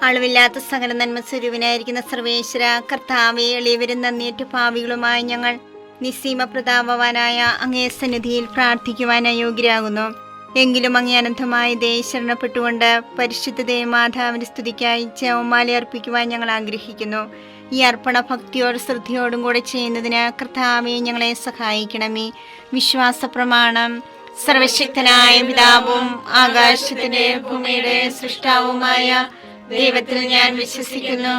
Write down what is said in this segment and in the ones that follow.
അളവില്ലാത്ത സകല നന്മ സ്വരൂപനായിരിക്കുന്ന സർവേശ്വര കർത്താവെ, എളിയവരും നന്ദിയേറ്റ പാപികളുമായ ഞങ്ങൾ നിസ്സീമ പ്രതാപവാനായ അങ്ങേ സന്നിധിയിൽ പ്രാർത്ഥിക്കുവാൻ അയോഗ്യരാകുന്നു. എങ്കിലും അങ്ങേ അനന്തമായ ദയ ശരണപ്പെട്ടുകൊണ്ട് പരിശുദ്ധ മാതാവിന്റെ സ്തുതിക്കായി ജപമാല അർപ്പിക്കുവാൻ ഞങ്ങൾ ആഗ്രഹിക്കുന്നു. ഈ അർപ്പണ ഭക്തിയോടും ശ്രദ്ധയോടും കൂടെ ചെയ്യുന്നതിന് കർത്താവെ ഞങ്ങളെ സഹായിക്കണമേ. വിശ്വാസ പ്രമാണം. സർവശക്തനായ പിതാവും ആകാശത്തിന്റെ ഭൂമിയുടെ സൃഷ്ടാവുമായ ദൈവത്തിൽ ഞാൻ വിശ്വസിക്കുന്നു.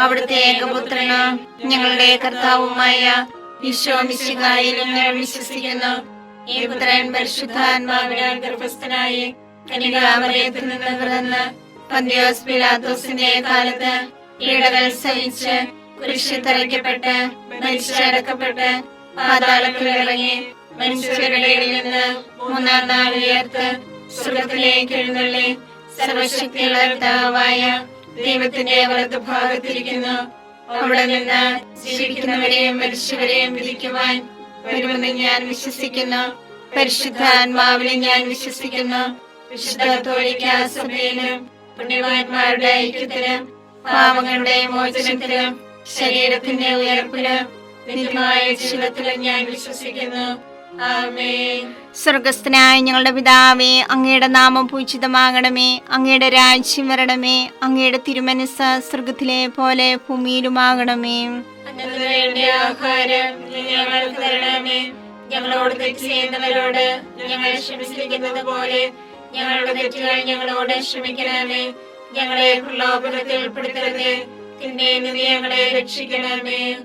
അവിടുത്തെ ഏകപുത്രന് ഞങ്ങളുടെ കർത്താവുമായ ഈശോ മിശിഹായിലും ഞാൻ വിശ്വസിക്കുന്നു. ഈ പുത്രൻ പരിശുദ്ധാത്മാവിനാൽ ഗർഭസ്ഥനായി കന്യകാമറിയത്തിൽ നിന്ന് പിറന്ന് പന്തിയോസ് പിലാത്തോസിന്റെ കാലത്ത് പീഡകൾ സഹിച്ച് കുരിശിൽ തറയ്ക്കപ്പെട്ട് മരിച്ചടക്കപ്പെട്ട് പാതാളത്തിൽ ഇറങ്ങി മനുഷ്യരുടെ ഇടയിൽ നിന്ന് മൂന്നാം നാൾ ഉയർത്ത് സ്വർഗ്ഗത്തിലേക്ക് എഴുന്നള്ളി സർവശക്തിയുള്ള പിതാവായ ദൈവത്തിന്റെ വലതുഭാഗത്തിരിക്കുന്നു. അവിടെ നിന്ന് ജീവിക്കുന്നവരെയും മരിച്ചവരെയും വിധിക്കുവാൻ വരുമെന്ന് ഞാൻ വിശ്വസിക്കുന്നു. പരിശുദ്ധാത്മാവിനെ ഞാൻ വിശ്വസിക്കുന്നു. വിശുദ്ധ കത്തോലിക്കാ സഭയിലും പുണ്യവാന്മാരുടെ ഐക്യത്തിലും പാപങ്ങളുടെ മോചനത്തിലും ശരീരത്തിന്റെ ഉയർപ്പിലും നിത്യമായ ജീവിതത്തിലും ഞാൻ വിശ്വസിക്കുന്നു. ആമേൻ. സ്വർഗസ്ഥനായ ഞങ്ങളുടെ പിതാവേ, അങ്ങയുടെ നാമം പൂജിതമാകണമേ. അങ്ങയുടെ രാജ്യം വരണമേ. അങ്ങയുടെ തിരുമനസ്സ് സ്വർഗത്തിലെ പോലെ ഭൂമിയിലുമാകണമേ. വേണ്ട ആഹാരം ഞങ്ങൾക്ക് തരണമേ. ഞങ്ങളോട് തെറ്റ് ചെയ്യുന്നവരോട് ഞങ്ങൾ ക്ഷമിച്ചിരിക്കുന്നത് പോലെ ഞങ്ങളുടെ തെറ്റുകൾ ഞങ്ങളോട് ക്ഷമിക്കണമേ. ഞങ്ങളെ പ്രലോഭനത്തിൽ ഉൾപ്പെടുത്തരുതേ, തിന്മയിൽ നിന്ന് ഞങ്ങളെ രക്ഷിക്കണമേ.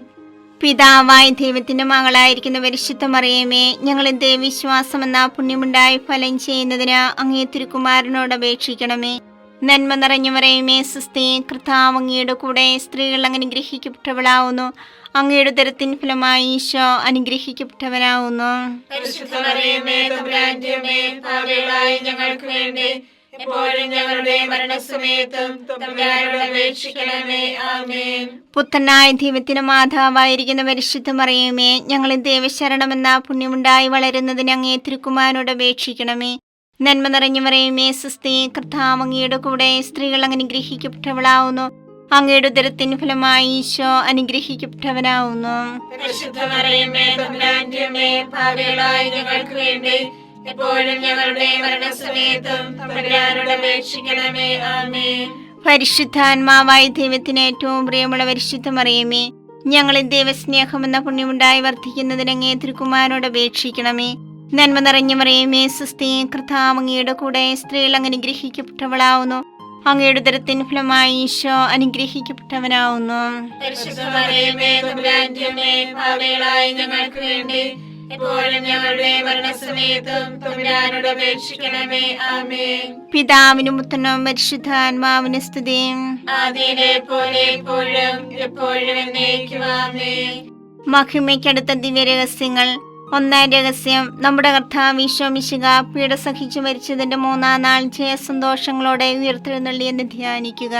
പിതാവായ ദൈവത്തിന്റെ മകളായിരിക്കുന്ന പരിശുദ്ധ മറിയമേ, ഞങ്ങളിൽ ദൈവവിശ്വാസം എന്ന പുണ്യമുണ്ടായി ഫലം ചെയ്യുന്നതിന് അങ്ങേ തിരുക്കുമാരനോട് അപേക്ഷിക്കണമേ. നന്മ നിറഞ്ഞു മറിയമേ, സ്വസ്തി, കർത്താവ് അങ്ങയുടെ കൂടെ സ്ത്രീകൾ അനുഗ്രഹിക്കപ്പെട്ടവളാവുന്നു. അങ്ങയുടെ ഉദരത്തിൻ ഫലമായി ഈശോ അനുഗ്രഹിക്കപ്പെട്ടവനാവുന്നു. പരിശുദ്ധ മറിയമേ, തമ്പുരാന്റെ അമ്മേ, പാപികളായ ഞങ്ങൾക്ക് വേണ്ടി എപ്പോഴും ഞങ്ങളുടെ മരണസമയത്തും തമ്പുരാനോട് അപേക്ഷിക്കണമേ. ആമേൻ. പുത്രനായ ദൈവത്തിന്റെ മാതാവായിരിക്കുന്ന പരിശുദ്ധ മറിയമേ, ഞങ്ങളിൽ ദൈവശരണമെന്ന പുണ്യമുണ്ടായി വളരുന്നതിന് അങ്ങേ തിരുക്കുമാരനോട് അപേക്ഷിക്കണമേ. നന്മ നിറഞ്ഞു മറിയമേ, സ്വസ്തി, കർത്താവ് അങ്ങയുടെ കൂടെ സ്ത്രീകൾ അനുഗ്രഹിക്കപ്പെട്ടവളാവുന്നു. അങ്ങയുടെ ഉദരത്തിൻ ഫലമായി ഈശോ അനുഗ്രഹിക്കപ്പെട്ടവനാവുന്നു. പരിശുദ്ധ മറിയമേ, തമ്പുരാന്റെ അമ്മേ, പാപികളായ ഞങ്ങൾക്ക് വേണ്ടി എപ്പോഴും ഞങ്ങളുടെ മരണസമയത്തും തമ്പുരാനോട് അപേക്ഷിക്കണമേ. ആമേൻ. പരിശുദ്ധാത്മാവായ ദൈവത്തിന് ഏറ്റവും പ്രിയമുള്ള പരിശുദ്ധ മറിയമേ, ഞങ്ങളിൽ ദൈവസ്നേഹമെന്ന പുണ്യമുണ്ടായി വർദ്ധിക്കുന്നതിന് അങ്ങേ തിരുക്കുമാരനോട് അപേക്ഷിക്കണമേ. നന്മ നിറഞ്ഞ മറിയമേ, സ്വസ്തി, കർത്താവ് അങ്ങയുടെ കൂടെ സ്ത്രീകൾ അനുഗ്രഹിക്കപ്പെട്ടവളാവുന്നു. അങ്ങയുടെ ഉദരത്തിൻ ഫലമായി ഈശോ അനുഗ്രഹിക്കപ്പെട്ടവനാവുന്നു. പരിശുദ്ധ മറിയമേ, തമ്പുരാന്റെ അമ്മേ, പാപികളായ ഞങ്ങൾക്ക് വേണ്ടി എപ്പോഴും ഞങ്ങളുടെ മരണസമയത്തും തമ്പുരാനോട് അപേക്ഷിക്കണമേ. ആമേൻ. പിതാവിനും പുത്രനും പരിശുദ്ധാത്മാവിനും സ്തുതി. ആദിയിലെ പോലെ എപ്പോഴും എപ്പോഴും എന്നേക്കും. ആമേൻ. മഹിമയ്ക്കടുത്ത ദിവ്യരഹസ്യങ്ങൾ. ഒന്നാം രഹസ്യം, നമ്മുടെ കർത്താവ് ഈശോ മിശിഹാ പീഡ സഹിച്ചു മരിച്ചതിന്റെ മൂന്നാം നാൾ ജയസന്തോഷങ്ങളോടെ ഉയർത്തെഴുന്നള്ളിയെന്ന് ധ്യാനിക്കുക.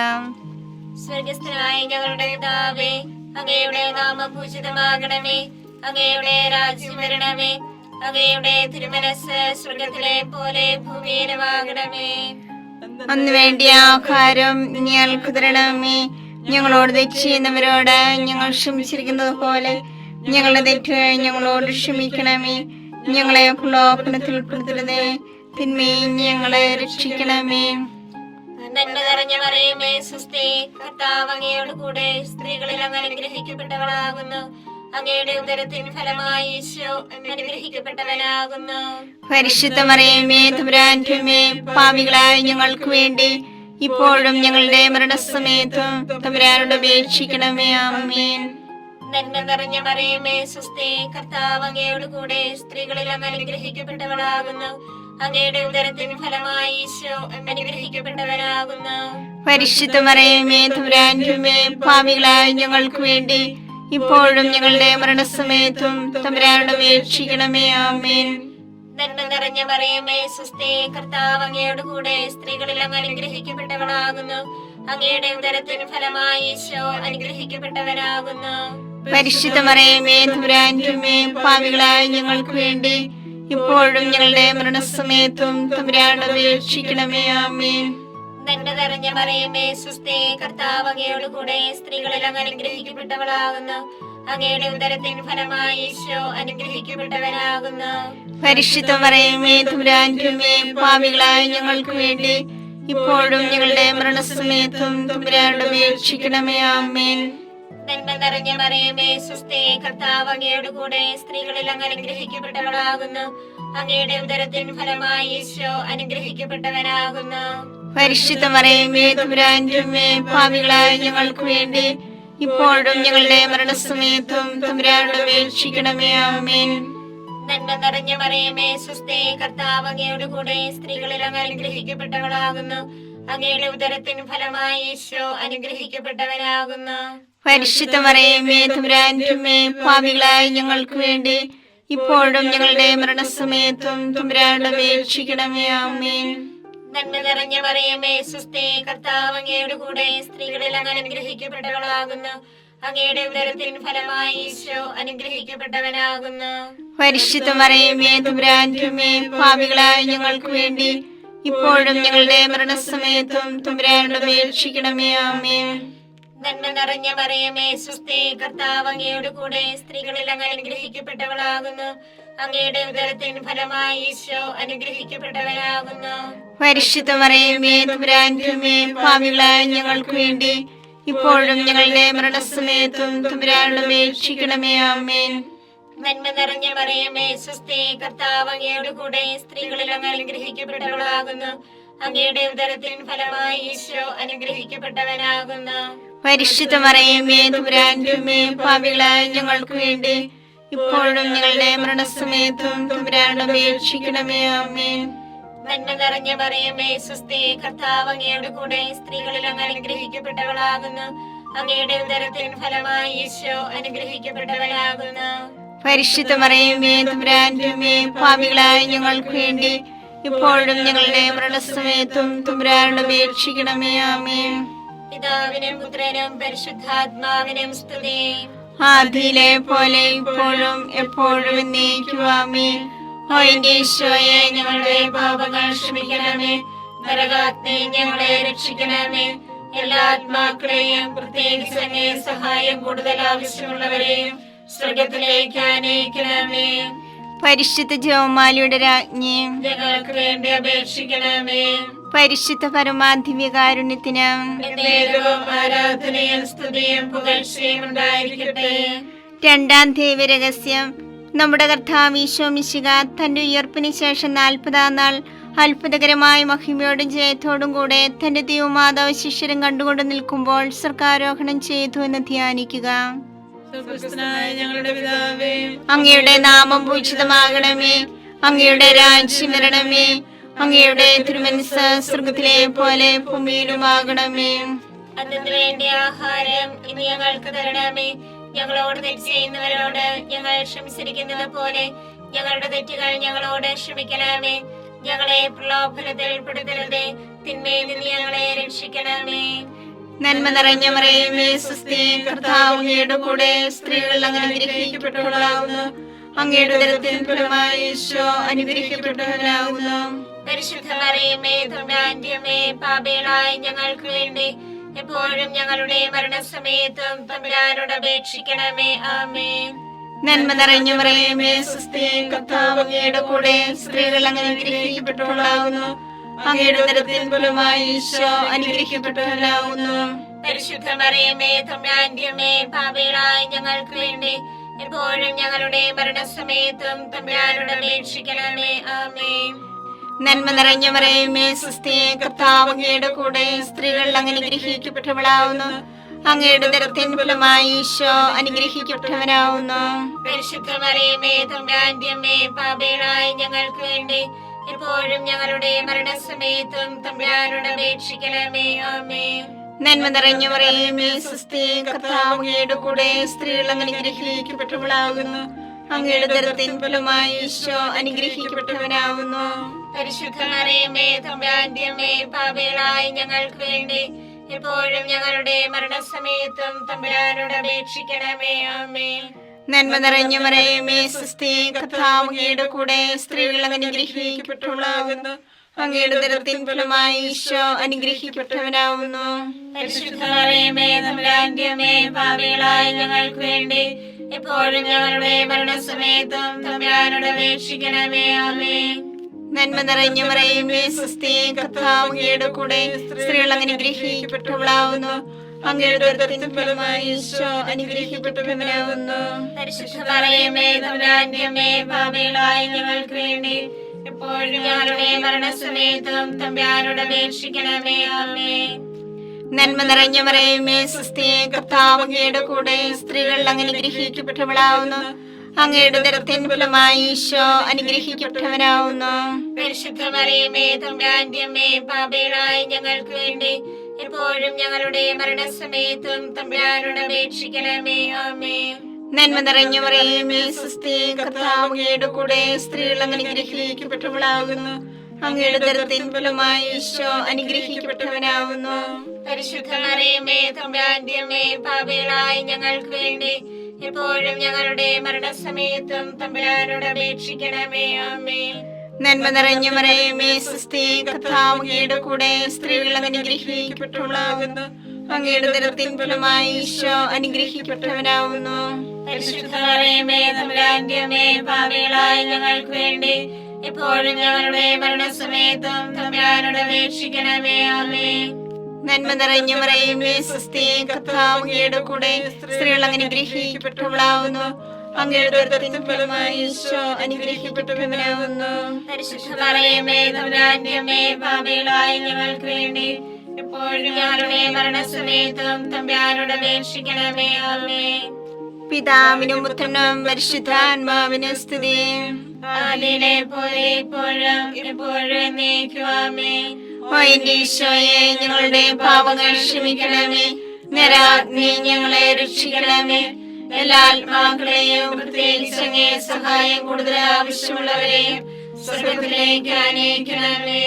സ്വർഗസ്ഥനായ ഞങ്ങളുടെ പിതാവേ, അങ്ങയുടെ നാമം പൂജിതമാകണമേ. അങ്ങയുടെ രാജ്യം വരണമേ. അങ്ങയുടെ തിരുമനസ്സ് സ്വർഗത്തിലെ പോലെ ഭൂമിയിലുമാകണമേ. അന്ന് വേണ്ടിയ ആഹാരം ഞങ്ങൾക്ക് തരണമേ. ഞങ്ങളോട് തെറ്റ് ചെയ്യുന്നവരോട് ഞങ്ങൾ ക്ഷമിച്ചിരിക്കുന്നത് പോലെ ഞങ്ങളുടെ തെറ്റുകൾ ഞങ്ങളോട് ക്ഷമിക്കണമേ. ഞങ്ങളെ പ്രലോഭനത്തിൽ ഉൾപ്പെടുത്തരുതേ, തിന്മയിൽ ഞങ്ങളെ രക്ഷിക്കണമേ. നന്മ നിറഞ്ഞ മറിയമേ, സ്വസ്തി, കർത്താവ് അങ്ങയോട് കൂടെ സ്ത്രീകളിൽ അങ്ങ് അനുഗ്രഹിക്കപ്പെട്ടവളാകുന്നു. അങ്ങയുടെ ഉദരത്തിൻ ഫലമായി ഈശോ അനുഗ്രഹിക്കപ്പെട്ടവനാകുന്നു. പരിശുദ്ധ മറിയമേ, തമ്പുരാന്റെ അമ്മേ, പാപികളായ ഞങ്ങൾക്ക് വേണ്ടി ഇപ്പോഴും ഞങ്ങളുടെ മരണസമയത്തും തമ്പുരാനോട് അപേക്ഷിക്കണമേ. ആമേൻ. നന്മ നിറഞ്ഞ മറിയമേ, സ്വസ്തി, കർത്താവ് അങ്ങയോട് കൂടെ സ്ത്രീകളിൽ അങ്ങ് അനുഗ്രഹിക്കപ്പെട്ടവളാകുന്നു. അങ്ങയുടെ ഉദരത്തിൻ ഫലമായി ഈശോ അനുഗ്രഹിക്കപ്പെട്ടവനാകുന്നു. പരിശുദ്ധ മറിയമേ, തമ്പുരാന്റെ അമ്മേ, പാപികളായ ഞങ്ങൾക്ക് വേണ്ടി ഇപ്പോഴും ഞങ്ങളുടെ മരണസമയത്തും തമ്പുരാനോട് അപേക്ഷിക്കണമേ. ആമേൻ. നന്മ നിറഞ്ഞ മറിയമേ, സ്വസ്തി, കർത്താവ് അങ്ങയോട് കൂടെ സ്ത്രീകളിൽ അങ്ങ് അനുഗ്രഹിക്കപ്പെട്ടവളാകുന്നു. അങ്ങയുടെ ഉദരത്തിൻ ഫലമായി ഈശോ അനുഗ്രഹിക്കപ്പെട്ടവനാകുന്നു. പരിശുദ്ധ മറിയമേ, തമ്പുരാന്റെ അമ്മേ, പാപികളായ ഞങ്ങൾക്ക് വേണ്ടി ഇപ്പോഴും ഞങ്ങളുടെ മരണസമയത്തും തമ്പുരാനോട് അപേക്ഷിക്കണമേ. ആമേൻ. നന്മ നിറഞ്ഞ മറിയമേ സുസ്ഥി, കർത്താവ് അങ്ങയോട് കൂടെ സ്ത്രീകളിൽ അങ്ങ് അനുഗ്രഹിക്കപ്പെട്ടവളാകുന്നു. അങ്ങയുടെ ഉദരത്തിൻ ഫലമായി ഈശോ അനുഗ്രഹിക്കപ്പെട്ടവനാകുന്നു. പരിശുദ്ധ മറിയമേ തമ്പുരാന്റെ അമ്മേ, പാപികളായ ഞങ്ങൾക്ക് വേണ്ടി ഇപ്പോഴും ഞങ്ങളുടെ മരണസമയത്തും തമ്പുരാനോട് അപേക്ഷിക്കണമേ. ആമേൻ. നന്മ നിറഞ്ഞ മറിയമേ സുസ്ഥി, കർത്താവ് അങ്ങയോട് കൂടെ സ്ത്രീകളിൽ അങ്ങ് അനുഗ്രഹിക്കപ്പെട്ടവളാകുന്നു. അങ്ങയുടെ ഉദരത്തിൻ ഫലമായി ഈശോ അനുഗ്രഹിക്കപ്പെട്ടവനാകുന്നു. പരിശുദ്ധ മറിയമേ തമ്പുരാന്റെ അമ്മേ, പാപികളായ ഞങ്ങൾക്ക് വേണ്ടി ഇപ്പോഴും ഞങ്ങളുടെ മരണസമയത്തും തമ്പുരാനോട് അപേക്ഷിക്കണമേ. ആമേൻ. നന്മ നിറഞ്ഞ മറിയമേ സുസ്ഥി, കർത്താവ് അങ്ങയോട് കൂടെ സ്ത്രീകളിൽ അങ്ങ് അനുഗ്രഹിക്കപ്പെട്ടവളാകുന്നു. അങ്ങയുടെ ഉദരത്തിൻ ഫലമായി ഈശോ അനുഗ്രഹിക്കപ്പെട്ടവനാകുന്നു. പരിശുദ്ധ മറിയമേ തമ്പുരാന്റെ അമ്മേ, പാപികളായ ഞങ്ങൾക്ക് വേണ്ടി ഇപ്പോഴും ഞങ്ങളുടെ മരണസമയത്തും തമ്പുരാനോട് അപേക്ഷിക്കണമേ. ആമേൻ. നന്മ നിറഞ്ഞ മറിയമേ സുസ്ഥി, കർത്താവ് അങ്ങയോട് കൂടെ സ്ത്രീകളിൽ അങ്ങ് അനുഗ്രഹിക്കപ്പെട്ടവളാകുന്നു. അങ്ങയുടെ ഉദരത്തിൻ ഫലമായി ഈശോ അനുഗ്രഹിക്കപ്പെട്ടവനാകുന്നു. പരിശുദ്ധ മറിയമേ തമ്പുരാന്റെ അമ്മേ, പാപികളായ ഞങ്ങൾക്ക് വേണ്ടി ഇപ്പോഴും ഞങ്ങളുടെ മരണസമയത്തും തമ്പുരാനോട് അപേക്ഷിക്കണമേ. ആമേൻ. നന്മ നിറഞ്ഞ മറിയമേ സുസ്ഥി, കർത്താവ് അങ്ങയോട് കൂടെ സ്ത്രീകളിൽ അങ്ങ് അനുഗ്രഹിക്കപ്പെട്ടവളാകുന്നു. അങ്ങയുടെ ഉദരത്തിൻ ഫലമായി ഈശോ അനുഗ്രഹിക്കപ്പെട്ടവനാകുന്നു. പരിശുദ്ധ മറിയമേ തമ്പുരാന്റെ അമ്മേ, പാപികളായ ഞങ്ങൾക്ക് വേണ്ടി ഇപ്പോഴും ഞങ്ങളുടെ മരണസമയത്തും തമ്പുരാനോട് അപേക്ഷിക്കണമേ. ആമേൻ. നന്മ നിറഞ്ഞ മറിയമേ സുസ്ഥി, കർത്താവ് അങ്ങയോട് കൂടെ സ്ത്രീകളിൽ അങ്ങ് അനുഗ്രഹിക്കപ്പെട്ടവളാകുന്നു. അങ്ങയുടെ ഉദരത്തിൻ ഫലമായി ഈശോ അനുഗ്രഹിക്കപ്പെട്ടവനാകുന്നു. പരിശുദ്ധ മറിയമേ തമ്പുരാന്റെ അമ്മേ, പാപികളായ ഞങ്ങൾക്ക് വേണ്ടി ഇപ്പോഴും ഞങ്ങളുടെ മരണസമയത്തും തമ്പുരാനോട് അപേക്ഷിക്കണമേ. ആമേൻ. നന്മ നിറഞ്ഞ മറിയമേ സുസ്ഥി, കർത്താവ് അങ്ങയോട് കൂടെ സ്ത്രീകളിൽ അങ്ങ് അനുഗ്രഹിക്കപ്പെട്ടവളാകുന്നു. അങ്ങയുടെ ഉദരത്തിൻ ഫലമായി ഈശോ അനുഗ്രഹിക്കപ്പെട്ടവനാകുന്നു. പരിശുദ്ധ മറിയമേ തമ്പുരാന്റെ അമ്മേ, പാപികളായ ഞങ്ങൾക്ക് വേണ്ടി ഇപ്പോഴും ഞങ്ങളുടെ മരണസമയത്തും തമ്പുരാനോട് അപേക്ഷിക്കണമേ. ആമേൻ. പിതാവിനും പുത്രനും പരിശുദ്ധാത്മാവിനും സ്തുതി. ആദിയിലെ പോലെ ഇപ്പോഴും എപ്പോഴും എന്നേക്കും. ആമേൻ. ഓ എന്റെ ഈശോയെ, ഞങ്ങളുടെ പാപങ്ങൾ ക്ഷമിക്കണമേ. നരകാഗ്നി ഞങ്ങളെ രക്ഷിക്കണമേ. എല്ലാ ആത്മാക്കളെയും പ്രത്യേകിച്ച് അങ്ങേ സഹായം കൂടുതൽ ആവശ്യമുള്ളവരെയും സ്വർഗത്തിലേക്ക് ആനയിക്കണമേ. പരിശുദ്ധ ജപമാലയുടെ രാജ്ഞി, ഞങ്ങൾക്ക് വേണ്ടി അപേക്ഷിക്കണമേ. പരിശുദ്ധ പരമാധിവ്യകാരുണ്യത്തിന് എന്നേരവും ആരാധനയും സ്തുതിയും പുകഴ്ചയും ഉണ്ടായിരിക്കട്ടെ. രണ്ടാം ദൈവരഹസ്യം. നമ്മുടെ കർത്താവ് ഈശോ മിശിഹ തന്റെ ഉയർപ്പിന് ശേഷം 40-ാം നാൾ അത്ഭുതകരമായ മഹിമയോടും ജയത്തോടും കൂടെ തന്റെ ദൈവമാതാവ് ശിഷ്യരും കണ്ടുകൊണ്ട് നിൽക്കുമ്പോൾ സ്വർഗ്ഗാരോഹണം ചെയ്തു എന്ന് ധ്യാനിക്കുക. ഞങ്ങളുടെ പിതാവേ, അങ്ങയുടെ നാമം പൂജിതമാകണമേ. അങ്ങയുടെ രാജ്യം വരണമേ. അങ്ങയുടെ തിരുമനസ്സ് സ്വർഗ്ഗത്തിലെ പോലെ ഭൂമിയിലുമാകണമേ. അതിനു വേണ്ടി ആഹാരം ഇനി ഞങ്ങൾക്ക് തരണമേ. ഞങ്ങളോട് തെറ്റ് ചെയ്യുന്നവരോട് ഞങ്ങൾ ക്ഷമിച്ചിരിക്കുന്നത് പോലെ ഞങ്ങളുടെ തെറ്റുകൾ ഞങ്ങളോട് ക്ഷമിക്കണമേ. ഞങ്ങളെ പ്രലോഭനത്തിൽ ഉൾപ്പെടുത്തരുതേ, തിന്മയിൽ നിന്ന് ഞങ്ങളെ രക്ഷിക്കണമേ. നന്മ നിറഞ്ഞ മറിയമേ സുസ്ഥി, കർത്താവ് അങ്ങയുടെ കൂടെ സ്ത്രീകൾ അങ്ങ് അനുഗ്രഹിക്കപ്പെട്ടവളാകുന്നു. അങ്ങയുടെ ഉദരത്തിൻ ഫലമായി ഈശോ അനുഗ്രഹിക്കപ്പെട്ടവനാകുന്നു. പരിശുദ്ധ മറിയമേ തമ്പുരാന്റെ അമ്മേ, പാപികളായ ഞങ്ങൾക്ക് വേണ്ടി എപ്പോഴും ഞങ്ങളുടെ മരണസമയത്തും തമ്പുരാനോട് അപേക്ഷിക്കണമേ. ആമേൻ. നന്മ നിറഞ്ഞ മറിയമേ സുസ്ഥി, കർത്താവ് അങ്ങയുടെ കൂടെ സ്ത്രീകൾ അങ്ങ് അനുഗ്രഹിക്കപ്പെട്ടവളാകുന്നു. അങ്ങയുടെ ഉദരത്തിൻ ഫലമായി ഈശോ അനുഗ്രഹിക്കപ്പെട്ടവനാകുന്നു. പരിശുദ്ധ മറിയമേ തമ്പുരാന്റെ അമ്മേ, പാപികളായ ഞങ്ങൾക്ക് വേണ്ടി എപ്പോഴും ഞങ്ങളുടെ മരണസമയത്തും തമ്പുരാനോട് അപേക്ഷിക്കണമേ. ആമേൻ. നന്മ നിറഞ്ഞ മറിയമേ സുസ്ഥി, കർത്താവ് അങ്ങയുടെ കൂടെ സ്ത്രീകൾ അങ്ങ് അനുഗ്രഹിക്കപ്പെട്ടവളാകുന്നു. അങ്ങയുടെ ഉദരത്തിൻ ഫലമായി ഈശോ അനുഗ്രഹിക്കപ്പെട്ടവനാകുന്നു. പരിശുദ്ധ മറിയമേ തമ്പുരാന്റെ അമ്മേ, പാപികളായ ഞങ്ങൾക്ക് വേണ്ടി എപ്പോഴും ഞങ്ങളുടെ മരണസമയത്തും തമ്പുരാനോട് അപേക്ഷിക്കണമേ. ആമേൻ. നന്മ നിറഞ്ഞ മറിയമേ സുസ്ഥി, കർത്താവ് അങ്ങയുടെ കൂടെ സ്ത്രീകൾ അങ്ങ് അനുഗ്രഹിക്കപ്പെട്ടവളാകുന്നു. അങ്ങയുടെ ഉദരത്തിൻ ഫലമായി ഈശോ അനുഗ്രഹിക്കപ്പെട്ടവനാകുന്നു. പരിശുദ്ധ മറിയമേ തമ്പുരാന്റെ അമ്മേ, പാപികളായ ഞങ്ങൾക്ക് വേണ്ടി എപ്പോഴും ഞങ്ങളുടെ മരണസമയത്തും തമ്പുരാനോട് അപേക്ഷിക്കണമേ. ആമേൻ. നന്മ നിറഞ്ഞ മറിയമേ സുസ്ഥി, കർത്താവ് അങ്ങയുടെ കൂടെ സ്ത്രീകൾ അങ്ങ് അനുഗ്രഹിക്കപ്പെട്ടവളാകുന്നു. അങ്ങയുടെ ഉദരത്തിൻ ഫലമായി ഈശോ അനുഗ്രഹിക്കപ്പെട്ടവനാവുന്നു. പരിശുദ്ധ മറിയമേ തമ്പുരാന്റെ അമ്മേ, പാപികളായ ഞങ്ങൾക്ക് വേണ്ടി എപ്പോഴും ഞങ്ങളുടെ മരണസമയത്തും തമ്പുരാനോട് അപേക്ഷിക്കണമേ. ആമേൻ. നന്മ നിറഞ്ഞ മറിയമേ സ്വസ്തി, കർത്താവ് അങ്ങയുടെ കൂടെ, സ്ത്രീകൾ അനുഗ്രഹിക്കപ്പെട്ടവളാവുന്നു. അങ്ങയുടെ ഉദരത്തിൻ ഫലമായി ഈശോ അനുഗ്രഹിക്കപ്പെട്ടവനാവുന്നു. പരിശുദ്ധ മറിയമേ തമ്പുരാന്റെ അമ്മേ, പാപികളായ ഞങ്ങൾക്ക് വേണ്ടി എപ്പോഴും ഞങ്ങളുടെ മരണസമയത്തും തമ്പുരാനോട് അപേക്ഷിക്കണമേ. ആമേൻ. നന്മ നിറഞ്ഞ മറിയമേ സ്വസ്തി, കർത്താവ് അങ്ങയുടെ കൂടെ, സ്ത്രീകൾ അനുഗ്രഹിക്കപ്പെട്ടവളാവുന്നു. അങ്ങയുടെ ഉദരത്തിൻ ഫലമായി ഈശോ അനുഗ്രഹിക്കപ്പെട്ടവനാവുന്നു. പരിശുദ്ധ മറിയമേ തമ്പുരാന്റെ അമ്മേ, പാപികളായ ഞങ്ങൾക്ക് വേണ്ടി എപ്പോഴും ഞങ്ങളുടെ മരണസമയത്തും തമ്പുരാനോട് അപേക്ഷിക്കണമേ. ആമേൻ. നന്മ നിറഞ്ഞ മറിയമേ സ്വസ്തി, കർത്താവ് അങ്ങയുടെ കൂടെ, സ്ത്രീകൾ അനുഗ്രഹിക്കപ്പെട്ടവളാകുന്നു. അങ്ങയുടെ ഉദരത്തിൻ ഫലമായി ഈശോ അനുഗ്രഹിക്കപ്പെട്ടവനാവുന്നു. പരിശുദ്ധ മറിയമേ തമ്പുരാന്റെ അമ്മേ, പാപികളായ ഞങ്ങൾക്ക് വേണ്ടി എപ്പോഴും ഞങ്ങളുടെ മരണസമയത്തും തമ്പുരാനോട് അപേക്ഷിക്കണമേ. ആമേൻ. നന്മ നിറഞ്ഞ മറിയമേ സ്വസ്തി, കർത്താവ് അങ്ങയുടെ കൂടെ, സ്ത്രീകൾ അനുഗ്രഹിക്കപ്പെട്ടവളാകുന്നു. അങ്ങയുടെ ഉദരത്തിൻ ഫലമായി ഈശോ അനുഗ്രഹിക്കപ്പെട്ടവനാവുന്നു. പരിശുദ്ധ മറിയമേ തമ്പുരാന്റെ അമ്മേ, പാപികളായ ഞങ്ങൾക്ക് വേണ്ടി എപ്പോഴും ഞങ്ങളുടെ മരണസമയത്തും തമ്പുരാനോട് അപേക്ഷിക്കണമേ. ആമേൻ. നന്മ നിറഞ്ഞ മറിയമേ സ്വസ്തി, കർത്താവ് അങ്ങയുടെ കൂടെ, സ്ത്രീകൾ അനുഗ്രഹിക്കപ്പെട്ടവളാവുന്നു. അങ്ങയുടെ ഉദരത്തിൻ ഫലമായി ഈശോ അനുഗ്രഹിക്കപ്പെട്ടവനാവുന്നു. പരിശുദ്ധ മറിയമേ തമ്പുരാന്റെ അമ്മേ, പാപികളായ ഞങ്ങൾക്ക് വേണ്ടി എപ്പോഴും ഞങ്ങളുടെ മരണസമയത്തും തമ്പുരാനോട് അപേക്ഷിക്കണമേ. ആമേൻ. പിതാവിനും പുത്രനും പരിശുദ്ധാത്മാവിനും സ്തുതി. ആദിയിലെ പോലെ ഇപ്പോഴും എപ്പോഴും എന്നേക്കും. ആമേൻ. ഓ എന്റെ ഈശോയെ, ഞങ്ങളുടെ പാപങ്ങൾ ക്ഷമിക്കണമേ. നരാഗ്നി ഞങ്ങളെ രക്ഷിക്കണമേ. എല്ലാ ആത്മാക്കളെയും, പ്രത്യേകിച്ച് അങ്ങേ സഹായം കൂടുതൽ ആവശ്യമുള്ളവരെയും സ്വർഗ്ഗത്തിലേക്ക് ആനയിക്കണമേ.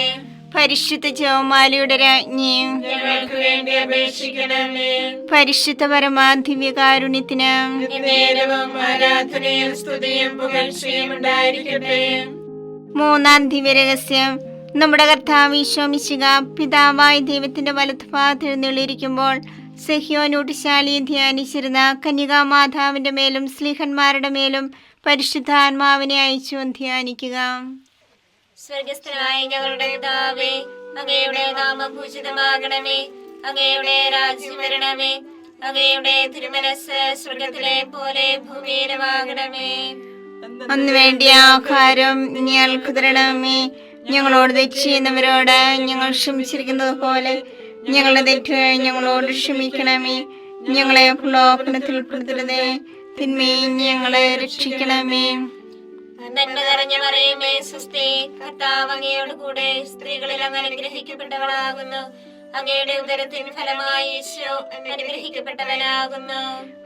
പരിശുദ്ധ ജപമാലയുടെ രാജ്ഞിയും ഞങ്ങൾക്ക് വേണ്ടി അപേക്ഷിക്കണമേ. പരിശുദ്ധ പരമാധിവ്യകാരുണ്യത്തിന് നേരവും ആരാധനയും സ്തുതിയും പുകഴ്ചയും ഉണ്ടായിരിക്കട്ടെ. മൂന്നാം ദിവ്യരഹസ്യം. നമ്മുടെ കർത്താവ് ഈശോ മിശിഹ പിതാവായ ദൈവത്തിന്റെ വലത്തുഭാഗത്ത് എഴുന്നള്ളിയിരിക്കുമ്പോൾ സഹ്യോനൂട്ടുശാലിയെ ധ്യാനിച്ചിരുന്ന കന്യകാമാതാവിന്റെ മേലും സ്ലീഹന്മാരുടെ മേലും പരിശുദ്ധാത്മാവിനെ അയച്ചു ധ്യാനിക്കുക. സ്വർഗസ്ഥനായ ഞങ്ങളുടെ പിതാവേ, അങ്ങയുടെ നാമം പൂജിതമാകണമേ. അങ്ങയുടെ രാജ്യം വരണമേ. അങ്ങയുടെ തിരുമനസ്സ് സ്വർഗത്തിലെ പോലെ ഭൂമിയിലുമാകണമേ. അന്ന് വേണ്ടിയ ആഹാരം ഞങ്ങൾക്ക് തരണമേ. ഞങ്ങളോട് തെറ്റ് ചെയ്യുന്നവരോട് ഞങ്ങൾ ക്ഷമിച്ചിരിക്കുന്നത് പോലെ ഞങ്ങളുടെ തെറ്റുകൾ ഞങ്ങളോട് ക്ഷമിക്കണമേ. ഞങ്ങളെ പ്രലോഭനത്തിൽ ഉൾപ്പെടുത്തരുതേ, തിന്മയിൽ ഞങ്ങളെ രക്ഷിക്കണമേ. നന്മ നിറഞ്ഞ മറിയമേ സ്വസ്തി, കർത്താവ് അങ്ങയോട് കൂടെ, സ്ത്രീകളിൽ അങ്ങ് അനുഗ്രഹിക്കപ്പെട്ടവളാകുന്നു. അങ്ങയുടെ ഉദരത്തിൻ ഫലമായി ഈശോ അനുഗ്രഹിക്കപ്പെട്ടവനാകുന്നു.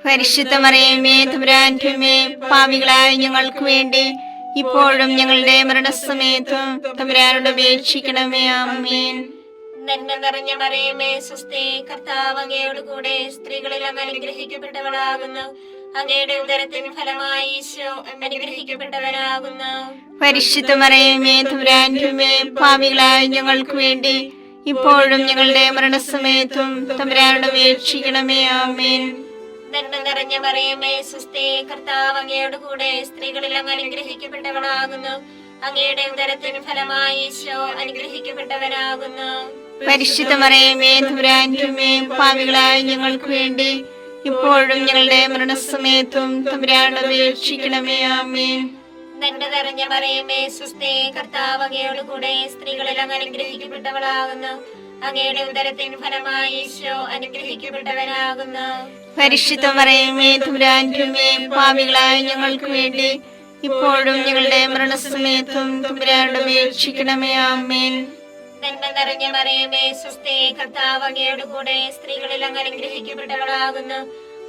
പരിശുദ്ധ മറിയമേ തമ്പുരാന്റെ അമ്മേ, പാപികളായ ഞങ്ങൾക്ക് വേണ്ടി ഇപ്പോഴും ഞങ്ങളുടെ മരണസമയത്തും തമ്പുരാനോട് അപേക്ഷിക്കണമേ. ആമേൻ. നന്മ നിറഞ്ഞ മറിയമേ സ്വസ്തി, കർത്താവ് അങ്ങയോട് കൂടെ, സ്ത്രീകളിൽ അങ്ങ് അനുഗ്രഹിക്കപ്പെട്ടവളാകുന്നു. അങ്ങയുടെ ഉദരത്തിൻ ഫലമായി ഈശോ അനുഗ്രഹിക്കപ്പെട്ടവനാകുന്നു. പരിശുദ്ധ മറിയമേ തമ്പുരാന്റെ അമ്മേ, പാപികളായ ഞങ്ങൾക്ക് വേണ്ടി ഇപ്പോഴും ഞങ്ങളുടെ മരണസമയത്തും തമ്പുരാനോട് അപേക്ഷിക്കണമേ. ആമേൻ. നന്മ നിറഞ്ഞ മറിയമേ സ്വസ്തി, കർത്താവ് അങ്ങയോട് കൂടെ, സ്ത്രീകളിൽ അങ്ങ് അനുഗ്രഹിക്കപ്പെട്ടവളാകുന്നു. അങ്ങയുടെ ഉദരത്തിൻ ഫലമായി ഈശോ അനുഗ്രഹിക്കപ്പെട്ടവനാകുന്നു. പരിശുദ്ധ മറിയമേ തമ്പുരാന്റെ അമ്മേ, പാപികളായ ഞങ്ങൾക്ക് വേണ്ടി ഇപ്പോഴും ഞങ്ങളുടെ മരണസമയത്തും തമ്പുരാനോട് അപേക്ഷിക്കണമേ. ആമേൻ. നന്മ നിറഞ്ഞ മറിയമേ സ്വസ്തി, കർത്താവ് അങ്ങയോട് കൂടെ, സ്ത്രീകളിൽ അങ്ങ് അനുഗ്രഹിക്കപ്പെട്ടവളാകുന്നു. അങ്ങയുടെ ഉദരത്തിൻ ഫലമായി ഈശോ അനുഗ്രഹിക്കപ്പെട്ടവനാകുന്നു. പരിശുദ്ധ മറിയമേ തമ്പുരാന്റെ അമ്മേ, പാപികളായ ഞങ്ങൾക്ക് വേണ്ടി ഇപ്പോഴും ഞങ്ങളുടെ മരണസമയത്തും തമ്പുരാനോട് അപേക്ഷിക്കണമേ. ആമേൻ. നന്മ നിറഞ്ഞ മറിയമേ സ്വസ്തി, കർത്താവ് അങ്ങയോട് കൂടെ, സ്ത്രീകളിൽ അങ്ങ് അനുഗ്രഹിക്കപ്പെട്ടവളാകുന്നു.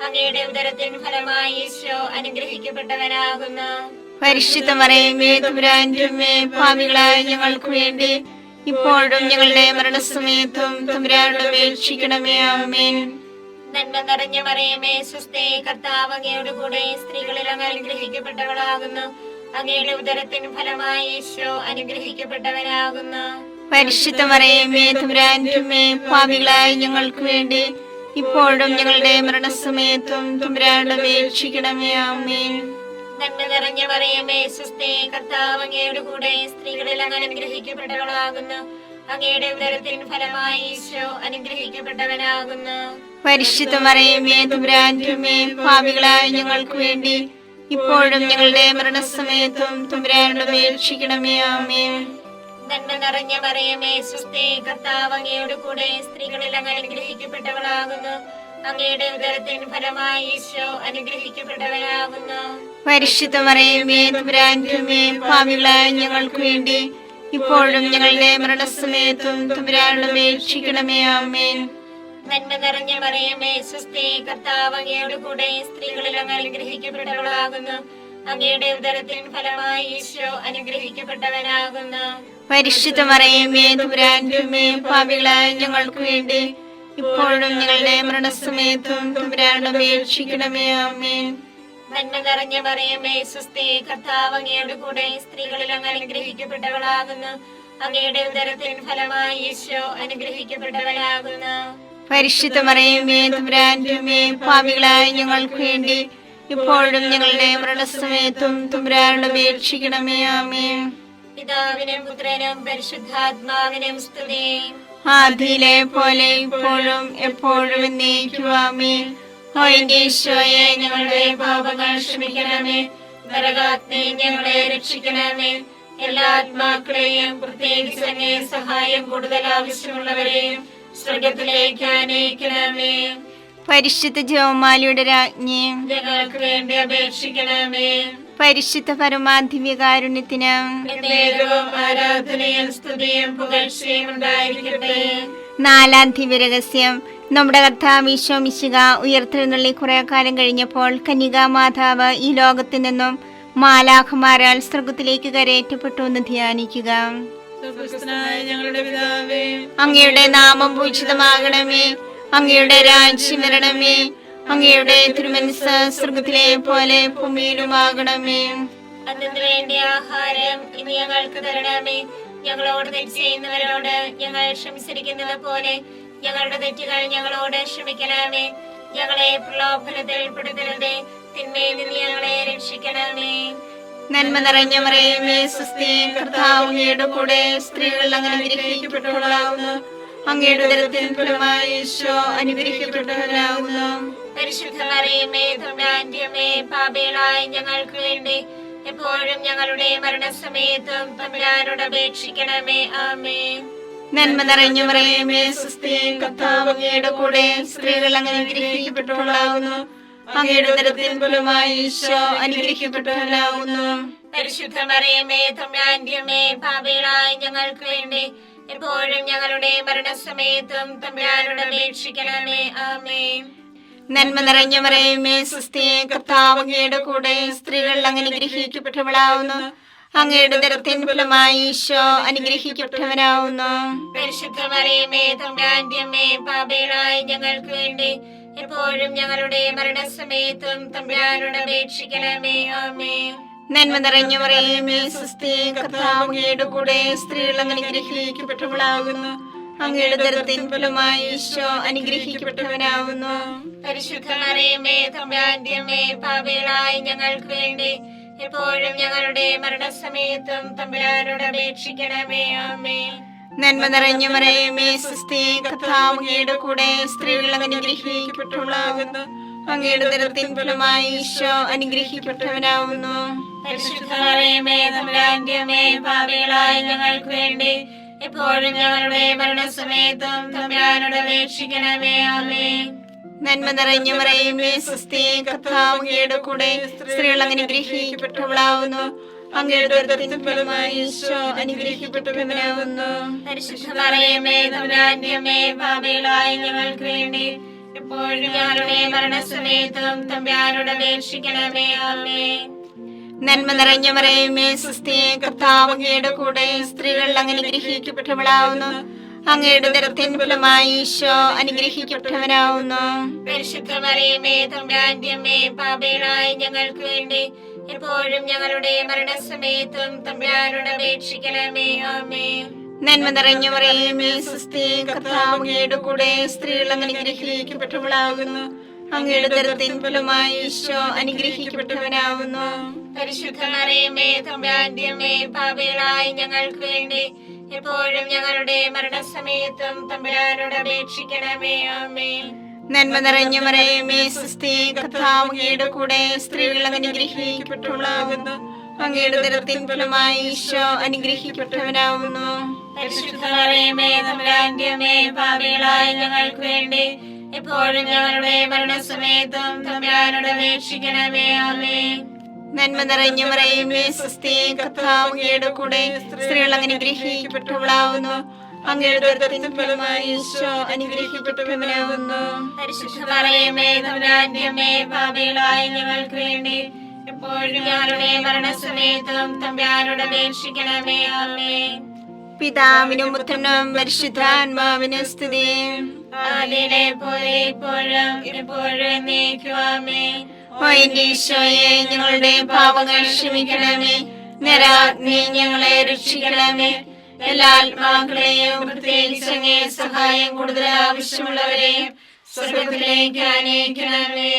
അങ്ങയുടെ ഉദരത്തിൻ ഫലമായി ഈശോ അനുഗ്രഹിക്കപ്പെട്ടവനാകുന്നു. പരിശുദ്ധ മറിയമേ തമ്പുരാന്റെ അമ്മേ, പാപികളായ ഞങ്ങൾക്ക് വേണ്ടി ഇപ്പോഴും ഞങ്ങളുടെ മരണസമയത്തും തമ്പുരാനോട് അപേക്ഷിക്കണമേ. ആമേൻ. നന്മ നിറഞ്ഞ മറിയമേ സ്വസ്തി, കർത്താവ് അങ്ങയോട് കൂടെ, സ്ത്രീകളിൽ അങ്ങ് അനുഗ്രഹിക്കപ്പെട്ടവളാകുന്നു. അങ്ങയുടെ ഉദരത്തിൻ ഫലമായി ഈശോ അനുഗ്രഹിക്കപ്പെട്ടവനാകുന്നു. പരിശുദ്ധ മറിയമേ തമ്പുരാന്റെ അമ്മേ, പാപികളായ ഞങ്ങൾക്ക് വേണ്ടി ഇപ്പോഴും ഞങ്ങളുടെ മരണസമയത്തും തമ്പുരാനോട് അപേക്ഷിക്കണമേ. ആമേൻ. നന്മ നിറഞ്ഞ മറിയമേ സ്വസ്തി, കർത്താവ് അങ്ങയുടെ കൂടെ സ്ത്രീകളിൽ അങ്ങ് അനുഗ്രഹിക്കപ്പെട്ടവളാകുന്നു. അങ്ങയുടെ ഉദരത്തിൻ ഫലമായി ഈശോ അനുഗ്രഹിക്കപ്പെട്ടവനാകുന്നു. പരിശുദ്ധ മറിയമേ തമ്പുരാന്റെ അമ്മേ, പാപികളായ ഞങ്ങൾക്ക് വേണ്ടി ഇപ്പോഴും ഞങ്ങളുടെ മരണസമയത്തും തമ്പുരാനോട് അപേക്ഷിക്കണമേ. ആമേൻ. നന്മ നിറഞ്ഞ മറിയമേ സ്വസ്തി, കർത്താവ് അങ്ങയുടെ കൂടെ സ്ത്രീകളിൽ അങ്ങ് അനുഗ്രഹിക്കപ്പെട്ടവളാകുന്നു. അങ്ങയുടെ ഉദരത്തിൻ ഫലമായി ഈശോ അനുഗ്രഹിക്കപ്പെട്ടവനാകുന്നു. പരിശുദ്ധ മറിയമേ തമ്പുരാന്റെ അമ്മേ, പാപികളായ ഞങ്ങൾക്ക് വേണ്ടി ഇപ്പോഴും ഞങ്ങളുടെ മരണസമയത്തും തമ്പുരാനോട് അപേക്ഷിക്കണമേ. ആമേൻ. നന്മ നിറഞ്ഞ മറിയമേ സ്വസ്തി, കർത്താവ് അങ്ങയുടെ കൂടെ സ്ത്രീകളിൽ അങ്ങ് അനുഗ്രഹിക്കപ്പെട്ടവളാകുന്നു. അങ്ങയുടെ ഉദരത്തിൻ ഫലമായി ഈശോ അനുഗ്രഹിക്കപ്പെട്ടവനാകുന്നു. പരിശുദ്ധ മറിയമേ തമ്പുരാന്റെ അമ്മേ, പാപികളായ ഞങ്ങൾക്ക് വേണ്ടി ഇപ്പോഴും ഞങ്ങളുടെ മരണസമയത്തും തമ്പുരാനോട് അപേക്ഷിക്കണമേ. ആമേൻ. നന്മ നിറഞ്ഞ മറിയമേ സ്വസ്തി, കർത്താവ് അങ്ങയുടെ കൂടെ സ്ത്രീകളിൽ അങ്ങ് അനുഗ്രഹിക്കപ്പെട്ടവളാകുന്നു. അങ്ങയുടെ ഉദരത്തിൻ ഫലമായി ഈശോ അനുഗ്രഹിക്കപ്പെട്ടവനാകുന്നു. പരിശുദ്ധ മറിയമേ തമ്പുരാന്റെ അമ്മേ, പാപികളായ ഞങ്ങൾക്ക് വേണ്ടി ഇപ്പോഴും ഞങ്ങളുടെ മരണസമയത്തും തമ്പുരാനോട് അപേക്ഷിക്കണമേ. ആമേൻ. പിതാവിനും പുത്രനും പരിശുദ്ധാത്മാവിനും സ്തുതി. ആദിയിലെ പോലെ ഇപ്പോഴും എപ്പോഴും എന്നേക്കും. ആമേൻ. ഓ എന്റെ ഈശോയെ, ഞങ്ങളുടെ പാപങ്ങൾ ക്ഷമിക്കണമേ. നരകാഗ്നി ഞങ്ങളെ രക്ഷിക്കണമേ. എല്ലാ ആത്മാക്കളെയും പ്രത്യേകിച്ച് അങ്ങേ സഹായം കൂടുതൽ ആവശ്യമുള്ളവരെയും സ്വർഗത്തിലേക്ക് ആനയിക്കണമേ. പരിശുദ്ധ ജപമാലയുടെ രാജ്ഞി, ഞങ്ങൾക്ക് വേണ്ടി അപേക്ഷിക്കണമേ. പരിശുദ്ധ പരമാധിവ്യകാരുണ്യത്തിന് എന്നേരവും ആരാധനയും സ്തുതിയും പുകഴ്ചയും ഉണ്ടായിരിക്കട്ടെ. നാലാം ദിവ്യരഹസ്യം. നമ്മുടെ കർത്താവ് ഈശോ മിശിഹ ഉയർത്തെഴുന്നള്ളി കുറെ കാലം കഴിഞ്ഞപ്പോൾ കന്യകാ മാതാവ് ഈ ലോകത്തിൽ നിന്നും മാലാഖമാരാൽ സ്വർഗത്തിലേക്ക് കരയേറ്റപ്പെട്ടു എന്ന് ധ്യാനിക്കുക. ഞങ്ങളുടെ പിതാവേ, അങ്ങയുടെ നാമം പൂജിതമാകണമേ. അങ്ങയുടെ രാജ്യം വരണമേ. അങ്ങയുടെ തിരുമനസ്സ് സ്വർഗത്തിലെ പോലെ ഭൂമിയിലുമാകണമേ. അന്നു വേണ്ട ആഹാരം ഇനി ഞങ്ങൾക്ക് തരണമേ. ഞങ്ങളോട് തെറ്റ് ചെയ്യുന്നവരോട് ഞങ്ങൾ ക്ഷമിച്ചിരിക്കുന്നത് പോലെ ഞങ്ങളുടെ തെറ്റുകൾ ഞങ്ങളോട് ക്ഷമിക്കണമേ. ഞങ്ങളെ പ്രലോഭനത്തിൽ ഉൾപ്പെടുത്തരുതേ, തിന്മയിൽ നിന്ന് ഞങ്ങളെ രക്ഷിക്കണമേ. നന്മ നിറഞ്ഞ മറിയമേ സ്വസ്തി, കർത്താവ് അങ്ങയുടെ കൂടെ സ്ത്രീകൾ അങ്ങനെ അനുഗ്രഹിക്കപ്പെട്ടവളാകുന്നു. അങ്ങയുടെ ഉദരത്തിൻ ഫലമായി ഈശോ അനുഗ്രഹിക്കപ്പെട്ടവനാകുന്നു. പരിശുദ്ധ മറിയമേ തമ്പുരാന്റെ അമ്മേ, പാപികളായ ഞങ്ങൾക്ക് വേണ്ടി എപ്പോഴും ഞങ്ങളുടെ മരണസമയത്തും തമ്പുരാനോട് അപേക്ഷിക്കണമേ. ആമേൻ. നന്മ നിറഞ്ഞ മറിയമേ സ്വസ്തി, കർത്താവ് അങ്ങയുടെ കൂടെ സ്ത്രീകൾ അങ്ങനെ അനുഗ്രഹിക്കപ്പെട്ടവളാകുന്നു. അങ്ങയുടെ ഉദരത്തിൻ ഫലമായി ഈശോ അനുഗ്രഹിക്കപ്പെട്ടവനാകുന്നു. പരിശുദ്ധ മറിയമേ തമ്പുരാന്റെ അമ്മേ, പാപികളായ ഞങ്ങൾക്ക് വേണ്ടി എപ്പോഴും ഞങ്ങളുടെ മരണസമയത്തും തമ്പുരാനോട് അപേക്ഷിക്കണമേ. ആമേൻ. നന്മ നിറഞ്ഞ മറിയമേ സ്വസ്തി, കർത്താവ് അങ്ങയുടെ കൂടെ സ്ത്രീകൾ അങ്ങനെ അനുഗ്രഹിക്കപ്പെട്ടവളാകുന്നു. അങ്ങയുടെ ഉദരത്തിൻ ഫലമായി ഈശോ അനുഗ്രഹിക്കപ്പെട്ടവനാകുന്നു. പരിശുദ്ധ മറിയമേ തമ്പുരാന്റെ അമ്മേ, പാപികളായ ഞങ്ങൾക്ക് വേണ്ടി എപ്പോഴും ഞങ്ങളുടെ മരണസമയത്തും തമ്പുരാനോട് അപേക്ഷിക്കണമേ. ആമേൻ. നന്മ നിറഞ്ഞ മറിയമേ സ്വസ്തി, കർത്താവ് അങ്ങയുടെ കൂടെ സ്ത്രീകൾ അങ്ങനെ അനുഗ്രഹിക്കപ്പെട്ടവളാകുന്നു. അങ്ങയുടെ ഉദരത്തിൻ ഫലമായി ഈശോ അനുഗ്രഹിക്കപ്പെട്ടവനാകുന്നു. പരിശുദ്ധ മറിയമേ തമ്പുരാന്റെ അമ്മേ, പാപികളായ ഞങ്ങൾക്ക് വേണ്ടി എപ്പോഴും ഞങ്ങളുടെ മരണസമയത്തും തമ്പുരാനോട് അപേക്ഷിക്കണമേ. ആമേൻ. നന്മ നിറഞ്ഞ മറിയമേ സ്വസ്തി, കർത്താവ് അങ്ങയുടെ കൂടെ സ്ത്രീകൾ അങ്ങനെ അനുഗ്രഹിക്കപ്പെട്ടവളാകുന്നു. അങ്ങയുടെ ഉദരത്തിൻ ഫലമായി ഈശോ അനുഗ്രഹിക്കപ്പെട്ടവനാകുന്നു. പരിശുദ്ധ മറിയമേ തമ്പുരാന്റെ അമ്മേ, പാപികളായ ഞങ്ങൾക്ക് വേണ്ടി എപ്പോഴും ഞങ്ങളുടെ മരണസമയത്തും തമ്പുരാനോട് അപേക്ഷിക്കണമേ. ആമേൻ. നന്മ നിറഞ്ഞ മറിയമേ സ്വസ്തി, കർത്താവ് അങ്ങയുടെ കൂടെ സ്ത്രീകൾ അങ്ങനെ അനുഗ്രഹിക്കപ്പെട്ടവളാകുന്നു. അങ്ങയുടെ ഉദരത്തിൻ ഫലമായി ഈശോ അനുഗ്രഹിക്കപ്പെട്ടവനാകുന്നു. പരിശുദ്ധ മറിയമേ തമ്പുരാന്റെ അമ്മേ, പാപികളായ ഞങ്ങൾക്ക് വേണ്ടി എപ്പോഴും ഞങ്ങളുടെ മരണസമയത്തും തമ്പുരാനോട് അപേക്ഷിക്കണമേ. ആമേൻ. നന്മ നിറഞ്ഞ മറിയമേ സ്വസ്തി, കർത്താവ് അങ്ങയുടെ കൂടെ സ്ത്രീകൾ അങ്ങനെ അനുഗ്രഹിക്കപ്പെട്ടവളാകുന്നു. അങ്ങയുടെ ഉദരത്തിൻ ഫലമായി ഈശോ അനുഗ്രഹിക്കപ്പെട്ടവനാകുന്നു. പരിശുദ്ധ മറിയമേ തമ്പുരാന്റെ അമ്മേ, പാപികളായ ഞങ്ങൾക്ക് വേണ്ടി എപ്പോഴും ഞങ്ങളുടെ മരണസമയത്തും തമ്പുരാനോട് അപേക്ഷിക്കണമേ. ആമേൻ. നന്മ നിറഞ്ഞ മറിയമേ സുസ്ഥി, കർത്താവ് അങ്ങയുടെ കൂടെ, സ്ത്രീകൾ അങ്ങ് അനുഗ്രഹിക്കപ്പെട്ടവളാകുന്നു. അങ്ങയുടെ ഉദരത്തിൻ ഫലമായി ഈശോ അനുഗ്രഹിക്കപ്പെട്ടവനാകുന്നു. പരിശുദ്ധ മറിയമേ തമ്പുരാന്റെ അമ്മേ, പാപികളായ ഞങ്ങൾക്ക് വേണ്ടി എപ്പോഴും ഞങ്ങളുടെ മരണസമയത്തും തമ്പുരാനോട് അപേക്ഷിക്കണമേ. ആമേൻ. നന്മ നിറഞ്ഞ മറിയമേ സുസ്ഥി, കർത്താവ് അങ്ങയുടെ കൂടെ, സ്ത്രീകൾ അങ്ങ് അനുഗ്രഹിക്കപ്പെട്ടവളാകുന്നു. അങ്ങയുടെ ഉദരത്തിൻ ഫലമായി ഈശോ അനുഗ്രഹിക്കപ്പെട്ടവനാകുന്നു. പരിശുദ്ധ മറിയമേ തമ്പുരാന്റെ അമ്മേ, പാപികളായ ഞങ്ങൾക്ക് വേണ്ടി എപ്പോഴും ഞങ്ങളുടെ മരണസമയത്തും തമ്പുരാനോട് അപേക്ഷിക്കണമേ. ആമേൻ. നന്മ നിറഞ്ഞ മറിയമേ സുസ്ഥി, കർത്താവ് അങ്ങയുടെ കൂടെ, സ്ത്രീകൾ അങ്ങ് അനുഗ്രഹിക്കപ്പെട്ടവളാകുന്നു. അങ്ങയുടെ ഉദരത്തിൻ ഫലമായി ഈശോ അനുഗ്രഹിക്കപ്പെട്ടവനാകുന്നു. പരിശുദ്ധ മറിയമേ തമ്പുരാന്റെ അമ്മേ, പാപികളായ ഞങ്ങൾക്ക് വേണ്ടി എപ്പോഴും ഞങ്ങളുടെ മരണസമയത്തും തമ്പുരാനോട് അപേക്ഷിക്കണമേ. ആമേൻ. പിതാവിനും പുത്രനും പരിശുദ്ധാത്മാവിനും സ്തുതി. ആദിയിലെ പോലെ ഇപ്പോഴും എപ്പോഴും എന്നേക്കും. ആമേൻ. ഓ എന്റെ ഈശോയെ, ഞങ്ങളുടെ പാപങ്ങൾ ക്ഷമിക്കണമേ. നരാഗ്നി ഞങ്ങളെ രക്ഷിക്കണമേ. എല്ലാ ആത്മാക്കളെയും, പ്രത്യേകിച്ച് അങ്ങേ സഹായം കൂടുതൽ ആവശ്യമുള്ളവരെയും സ്വർഗ്ഗത്തിലേക്ക് ആനയിക്കണമേ.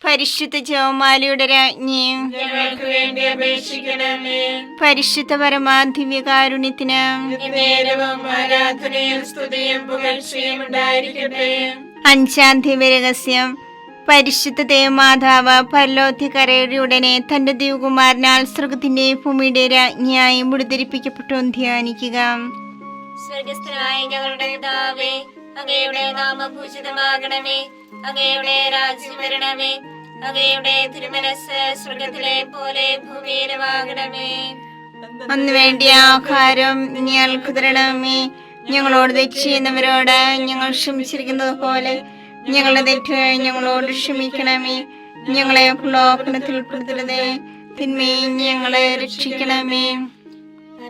പരിശുദ്ധ ജപമാലയുടെ രാജ്ഞി, ഞങ്ങൾക്ക് വേണ്ടി അപേക്ഷിക്കണമേ. പരിശുദ്ധ പരമാദിവ്യകാരുണ്യത്തിന് നേരവും ആരാധനയും സ്തുതിയും പുകഴ്ചയും ഉണ്ടായിരിക്കട്ടെ. അഞ്ചാം ദിവ്യരഹസ്യം. പരിശുദ്ധ ദേവമാതാവ് പരലോകത്തിക്കരയുടെ ഉടനെ തന്റെ ദിവകുമാരനാൽ സ്വർഗത്തിന്റെ ഭൂമിയുടെ രാജ്ഞിയായി മുടിധരിപ്പിക്കപ്പെട്ടു ധ്യാനിക്കുക. സ്വർഗസ്ഥനായ ഞങ്ങളുടെ പിതാവേ, അങ്ങയുടെ നാമം പൂജിതമാകണമേ. അങ്ങയുടെ രാജ്യം വരണമേ. അങ്ങയുടെ തിരുമനസ്സ് സ്വർഗത്തിലെ പോലെ ഭൂമിയിലുമാകണമേ. അന്ന് വേണ്ടിയ ആഹാരം ഞങ്ങൾക്ക് തരണമേ. ഞങ്ങളോട് തെറ്റ് ചെയ്യുന്നവരോട് ഞങ്ങൾ ക്ഷമിച്ചിരിക്കുന്നത് പോലെ ഞങ്ങളുടെ തെറ്റുകൾ ഞങ്ങളോട് ക്ഷമിക്കണമേ. ഞങ്ങളെ പ്രലോഭനത്തിൽ ഉൾപ്പെടുത്തരുതേ, തിന്മയിൽ ഞങ്ങളെ രക്ഷിക്കണമേ.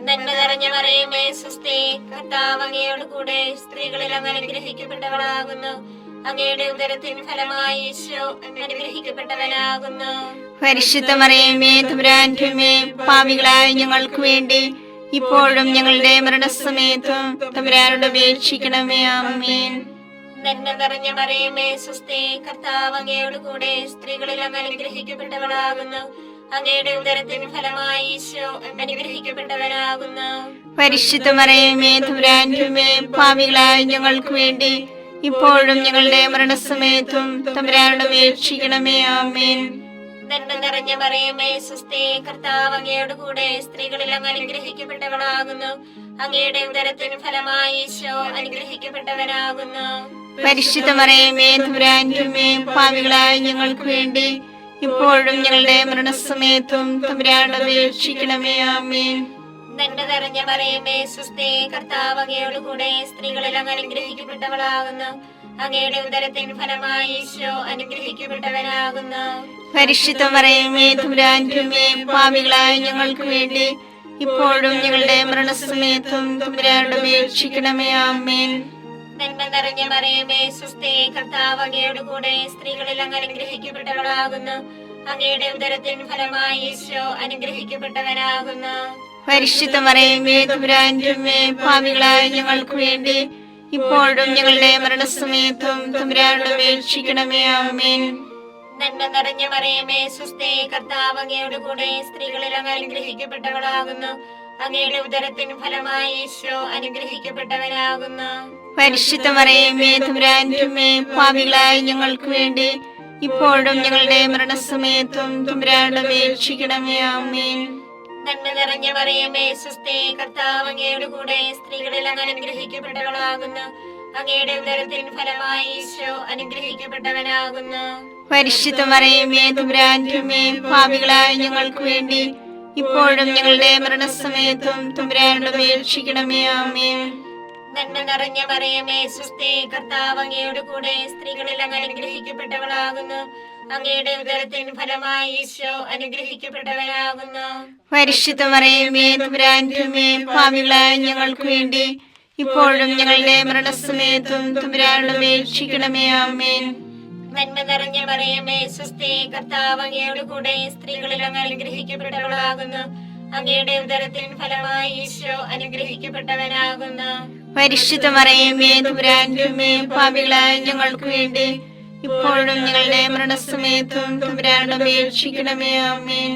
നന്മ നിറഞ്ഞ മറിയമേ സുസ്ഥി, കർത്താവ് അങ്ങയോട് കൂടെ, സ്ത്രീകളിൽ അങ്ങ് അനുഗ്രഹിക്കപ്പെട്ടവളാകുന്നു. അങ്ങയുടെ ഉദരത്തിൻ ഫലമായി ഈശോ അനുഗ്രഹിക്കപ്പെട്ടവനാകുന്നു. പരിശുദ്ധ മറിയമേ തമ്പുരാന്റെ അമ്മേ, പാപികളായ ഞങ്ങൾക്ക് വേണ്ടി ഇപ്പോഴും ഞങ്ങളുടെ മരണസമയത്തും തമ്പുരാനോട് അപേക്ഷിക്കണമേ. ആമേൻ. നന്മ നിറഞ്ഞ മറിയമേ സുസ്ഥി, കർത്താവ് അങ്ങയോട് കൂടെ, സ്ത്രീകളിൽ അങ്ങ് അനുഗ്രഹിക്കപ്പെട്ടവളാകുന്നു. അങ്ങയുടെ ഉദരത്തിൻ ഫലമായി ഈശോ അനുഗ്രഹിക്കപ്പെട്ടവനാകുന്നു. പരിശുദ്ധ മറിയമേ തമ്പുരാന്റെ അമ്മേ, പാപികളായ ഞങ്ങൾക്ക് വേണ്ടി ഇപ്പോഴും ഞങ്ങളുടെ മരണസമയത്തും തമ്പുരാനോട് അപേക്ഷിക്കണമേ. ആമേൻ. നന്മ നിറഞ്ഞ മറിയമേ സുസ്ഥി, കർത്താവ് അങ്ങയോട് കൂടെ, സ്ത്രീകളിൽ അങ്ങ് അനുഗ്രഹിക്കപ്പെട്ടവളാകുന്നു. അങ്ങയുടെ ഉദരത്തിൻ ഫലമായി ഈശോ അനുഗ്രഹിക്കപ്പെട്ടവനാകുന്നു. പരിശുദ്ധ മറിയമേ തമ്പുരാന്റെ അമ്മേ, പാപികളായ ഞങ്ങൾക്ക് വേണ്ടി ഇപ്പോഴും ഞങ്ങളുടെ മരണസമയത്തും തമ്പുരാനോട് അപേക്ഷിക്കണമേ. ആമേൻ. നന്മ നിറഞ്ഞ മറിയമേ സുസ്ഥി, കർത്താവ് അങ്ങയോട് കൂടെ, സ്ത്രീകളിൽ അങ്ങ് അനുഗ്രഹിക്കപ്പെട്ടവളാകുന്നു. അങ്ങയുടെ ഉദരത്തിൻ ഫലമായി ഈശോ അനുഗ്രഹിക്കപ്പെട്ടവനാകുന്നു. പരിശുദ്ധ മറിയമേ തമ്പുരാന്റെ അമ്മേ, പാപികളായ ഞങ്ങൾക്ക് വേണ്ടി ഇപ്പോഴും ഞങ്ങളുടെ മരണസമയത്തും തമ്പുരാനോട് അപേക്ഷിക്കണമേ. ആമേൻ. നന്മ നിറഞ്ഞ മറിയമേ സുസ്ഥി, കർത്താവ് അങ്ങയോട് കൂടെ, സ്ത്രീകളിൽ അങ്ങ് അനുഗ്രഹിക്കപ്പെട്ടവളാകുന്നു. അങ്ങയുടെ ഉദരത്തിൻ ഫലമായി ഈശോ അനുഗ്രഹിക്കപ്പെട്ടവനാകുന്നു. പരിശുദ്ധ മറിയമേ തമ്പുരാന്റെ അമ്മേ, പാപികളായ ഞങ്ങൾക്ക് വേണ്ടി ഇപ്പോഴും ഞങ്ങളുടെ മരണസമയത്തും തമ്പുരാനോട് അപേക്ഷിക്കണമേ. ആമേൻ. നന്മ നിറഞ്ഞ മറിയമേ സുസ്ഥി, കർത്താവ് അങ്ങയോട് കൂടെ, സ്ത്രീകളിൽ അങ്ങ് അനുഗ്രഹിക്കപ്പെട്ടവളാകുന്നു. അങ്ങയുടെ ഉദരത്തിൻ ഫലമായി ഈശോ അനുഗ്രഹിക്കപ്പെട്ടവനാകുന്നു. പരിശുദ്ധ മറിയമേ തമ്പുരാന്റെ അമ്മേ, പാപികളായ ഞങ്ങൾക്ക് വേണ്ടി ഇപ്പോഴും ഞങ്ങളുടെ മരണസമയത്തും തമ്പുരാനോട് അപേക്ഷിക്കണമേ. ആമേൻ. നന്മ നിറഞ്ഞ മറിയമേ സുസ്ഥി, കർത്താവ് അങ്ങയോട് കൂടെ, സ്ത്രീകളിൽ അങ്ങ് അനുഗ്രഹിക്കപ്പെട്ടവളാകുന്നു. അങ്ങയുടെ ഉദരത്തിൻ ഫലമായി ഈശോ അനുഗ്രഹിക്കപ്പെട്ടവനാകുന്നു. പരിശുദ്ധ മറിയമേ തമ്പുരാന്റെ അമ്മേ, പാപികളായ ഞങ്ങൾക്ക് വേണ്ടി ഇപ്പോഴും ഞങ്ങളുടെ മരണസമയത്തും തമ്പുരാനോട് അപേക്ഷിക്കണമേ. ആമേൻ. നന്മ നിറഞ്ഞ മറിയമേ സുസ്ഥി, കർത്താവ് അങ്ങയോട് കൂടെ, സ്ത്രീകളിൽ അങ്ങ് അനുഗ്രഹിക്കപ്പെട്ടവളാകുന്നു. അങ്ങയുടെ ഉദരത്തിൻ ഫലമായി ഈശോ അനുഗ്രഹിക്കപ്പെട്ടവനാകുന്നു. പരിശുദ്ധ മറിയമേ തമ്പുരാന്റെ അമ്മേ, പാപികളായ ഞങ്ങൾക്ക് വേണ്ടി ഇപ്പോഴും ഞങ്ങളുടെ മരണസമയത്തും തമ്പുരാനോട് അപേക്ഷിക്കണമേ. ആമേൻ. നന്മ നിറഞ്ഞ മറിയമേ സുസ്ഥി, കർത്താവ് അങ്ങയോട് കൂടെ, സ്ത്രീകളിൽ അങ്ങ് അനുഗ്രഹിക്കപ്പെട്ടവളാകുന്നു. അങ്ങയുടെ ഉദരത്തിൻ ഫലമായി ഈശോ അനുഗ്രഹിക്കപ്പെട്ടവനാകുന്നു. പരിശുദ്ധ മറിയമേ തമ്പുരാന്റമ്മേ, പാപികളായ ഞങ്ങൾക്ക് വേണ്ടി ഇപ്പോഴും ഞങ്ങളുടെ മരണസമയത്തും തമ്പുരാനോട് അപേക്ഷിക്കണമേ. ആമേൻ.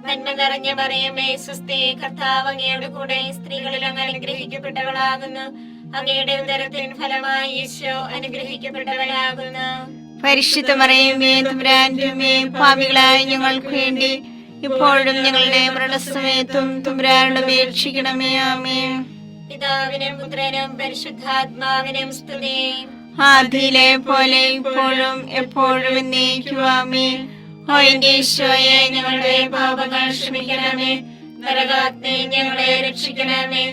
നന്മ നിറഞ്ഞ മറിയമേ സ്വസ്തി, കർത്താവ് അങ്ങയുടെ കൂടെ സ്ത്രീകളിൽ അങ്ങ് അനുഗ്രഹിക്കപ്പെട്ടവളാകുന്നു. അങ്ങയുടെ ഉദരത്തിൻ ഫലമായി ഈശോ അനുഗ്രഹിക്കപ്പെട്ടവനാകുന്നു. പരിശുദ്ധ മറിയമേ തമ്പുരാന്റമ്മേ, പാപികളായ ഞങ്ങൾക്ക് വേണ്ടി ഇപ്പോഴും ഞങ്ങളുടെ മരണസമയത്തും തമ്പുരാനോട് അപേക്ഷിക്കണമേ. ആമേൻ. പിതാവിനും പുത്രനും പരിശുദ്ധാത്മാവിനും സ്തുതി. ആദിയിലെ പോലെ ഇപ്പോഴും എപ്പോഴും എന്നേക്കും. ആമേൻ. ഓ എന്റെ ഈശോയെ, ഞങ്ങളുടെ പാപങ്ങൾ ക്ഷമിക്കണമേ. നരകാഗ്നി ഞങ്ങളെ രക്ഷിക്കണമേ.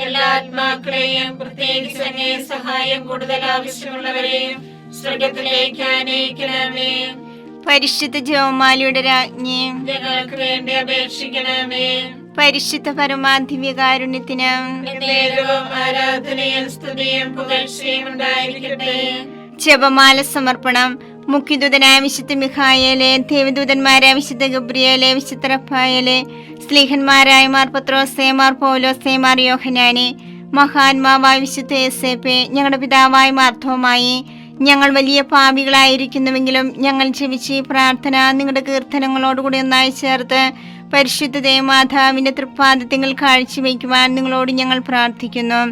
എല്ലാ ആത്മാക്കളെയും പ്രത്യേകിച്ച് അങ്ങേ സഹായം കൂടുതൽ ആവശ്യമുള്ളവരെയും സ്വർഗത്തിലേക്ക് ആനയിക്കണമേ. പരിശുദ്ധ ജപമാലയുടെ രാജ്ഞി, ഞങ്ങൾക്ക് വേണ്ടി അപേക്ഷിക്കണമേ. പരിശുദ്ധ പരമാധിവ്യകാരുണ്യത്തിന് എന്നേരവും ആരാധനയും സ്തുതിയും പുകഴ്ചയും ഉണ്ടായിരിക്കട്ടെ. ജപമാല സമർപ്പണം. മുഖ്യദൂതനായ വിശുദ്ധ മിഖായേലെ, ദേവദൂതന്മാരായ വിശുദ്ധ ഗബ്രിയേലെ, വിശുദ്ധ റഫായേലെ, സ്ലീഹന്മാരായ മാർ പത്രോസേ, മാർ പൗലോസേ, മാർ യോഹന്നാനെ, മഹാത്മാവായ വിശുദ്ധ യേസേപ്പേ, ഞങ്ങളുടെ പിതാവായ മാർത്തോമായി, ഞങ്ങൾ വലിയ പാപികളായിരിക്കുന്നുവെങ്കിലും ഞങ്ങൾ ജപിച്ച് ഈ പ്രാർത്ഥന നിങ്ങളുടെ കീർത്തനങ്ങളോടുകൂടി ഒന്നായി ചേർത്ത് പരിശുദ്ധ ദേവമാതാവിന്റെ തൃപ്പാദത്തിൽ കാഴ്ചവെക്കുവാൻ നിങ്ങളോട് ഞങ്ങൾ പ്രാർത്ഥിക്കുന്നു.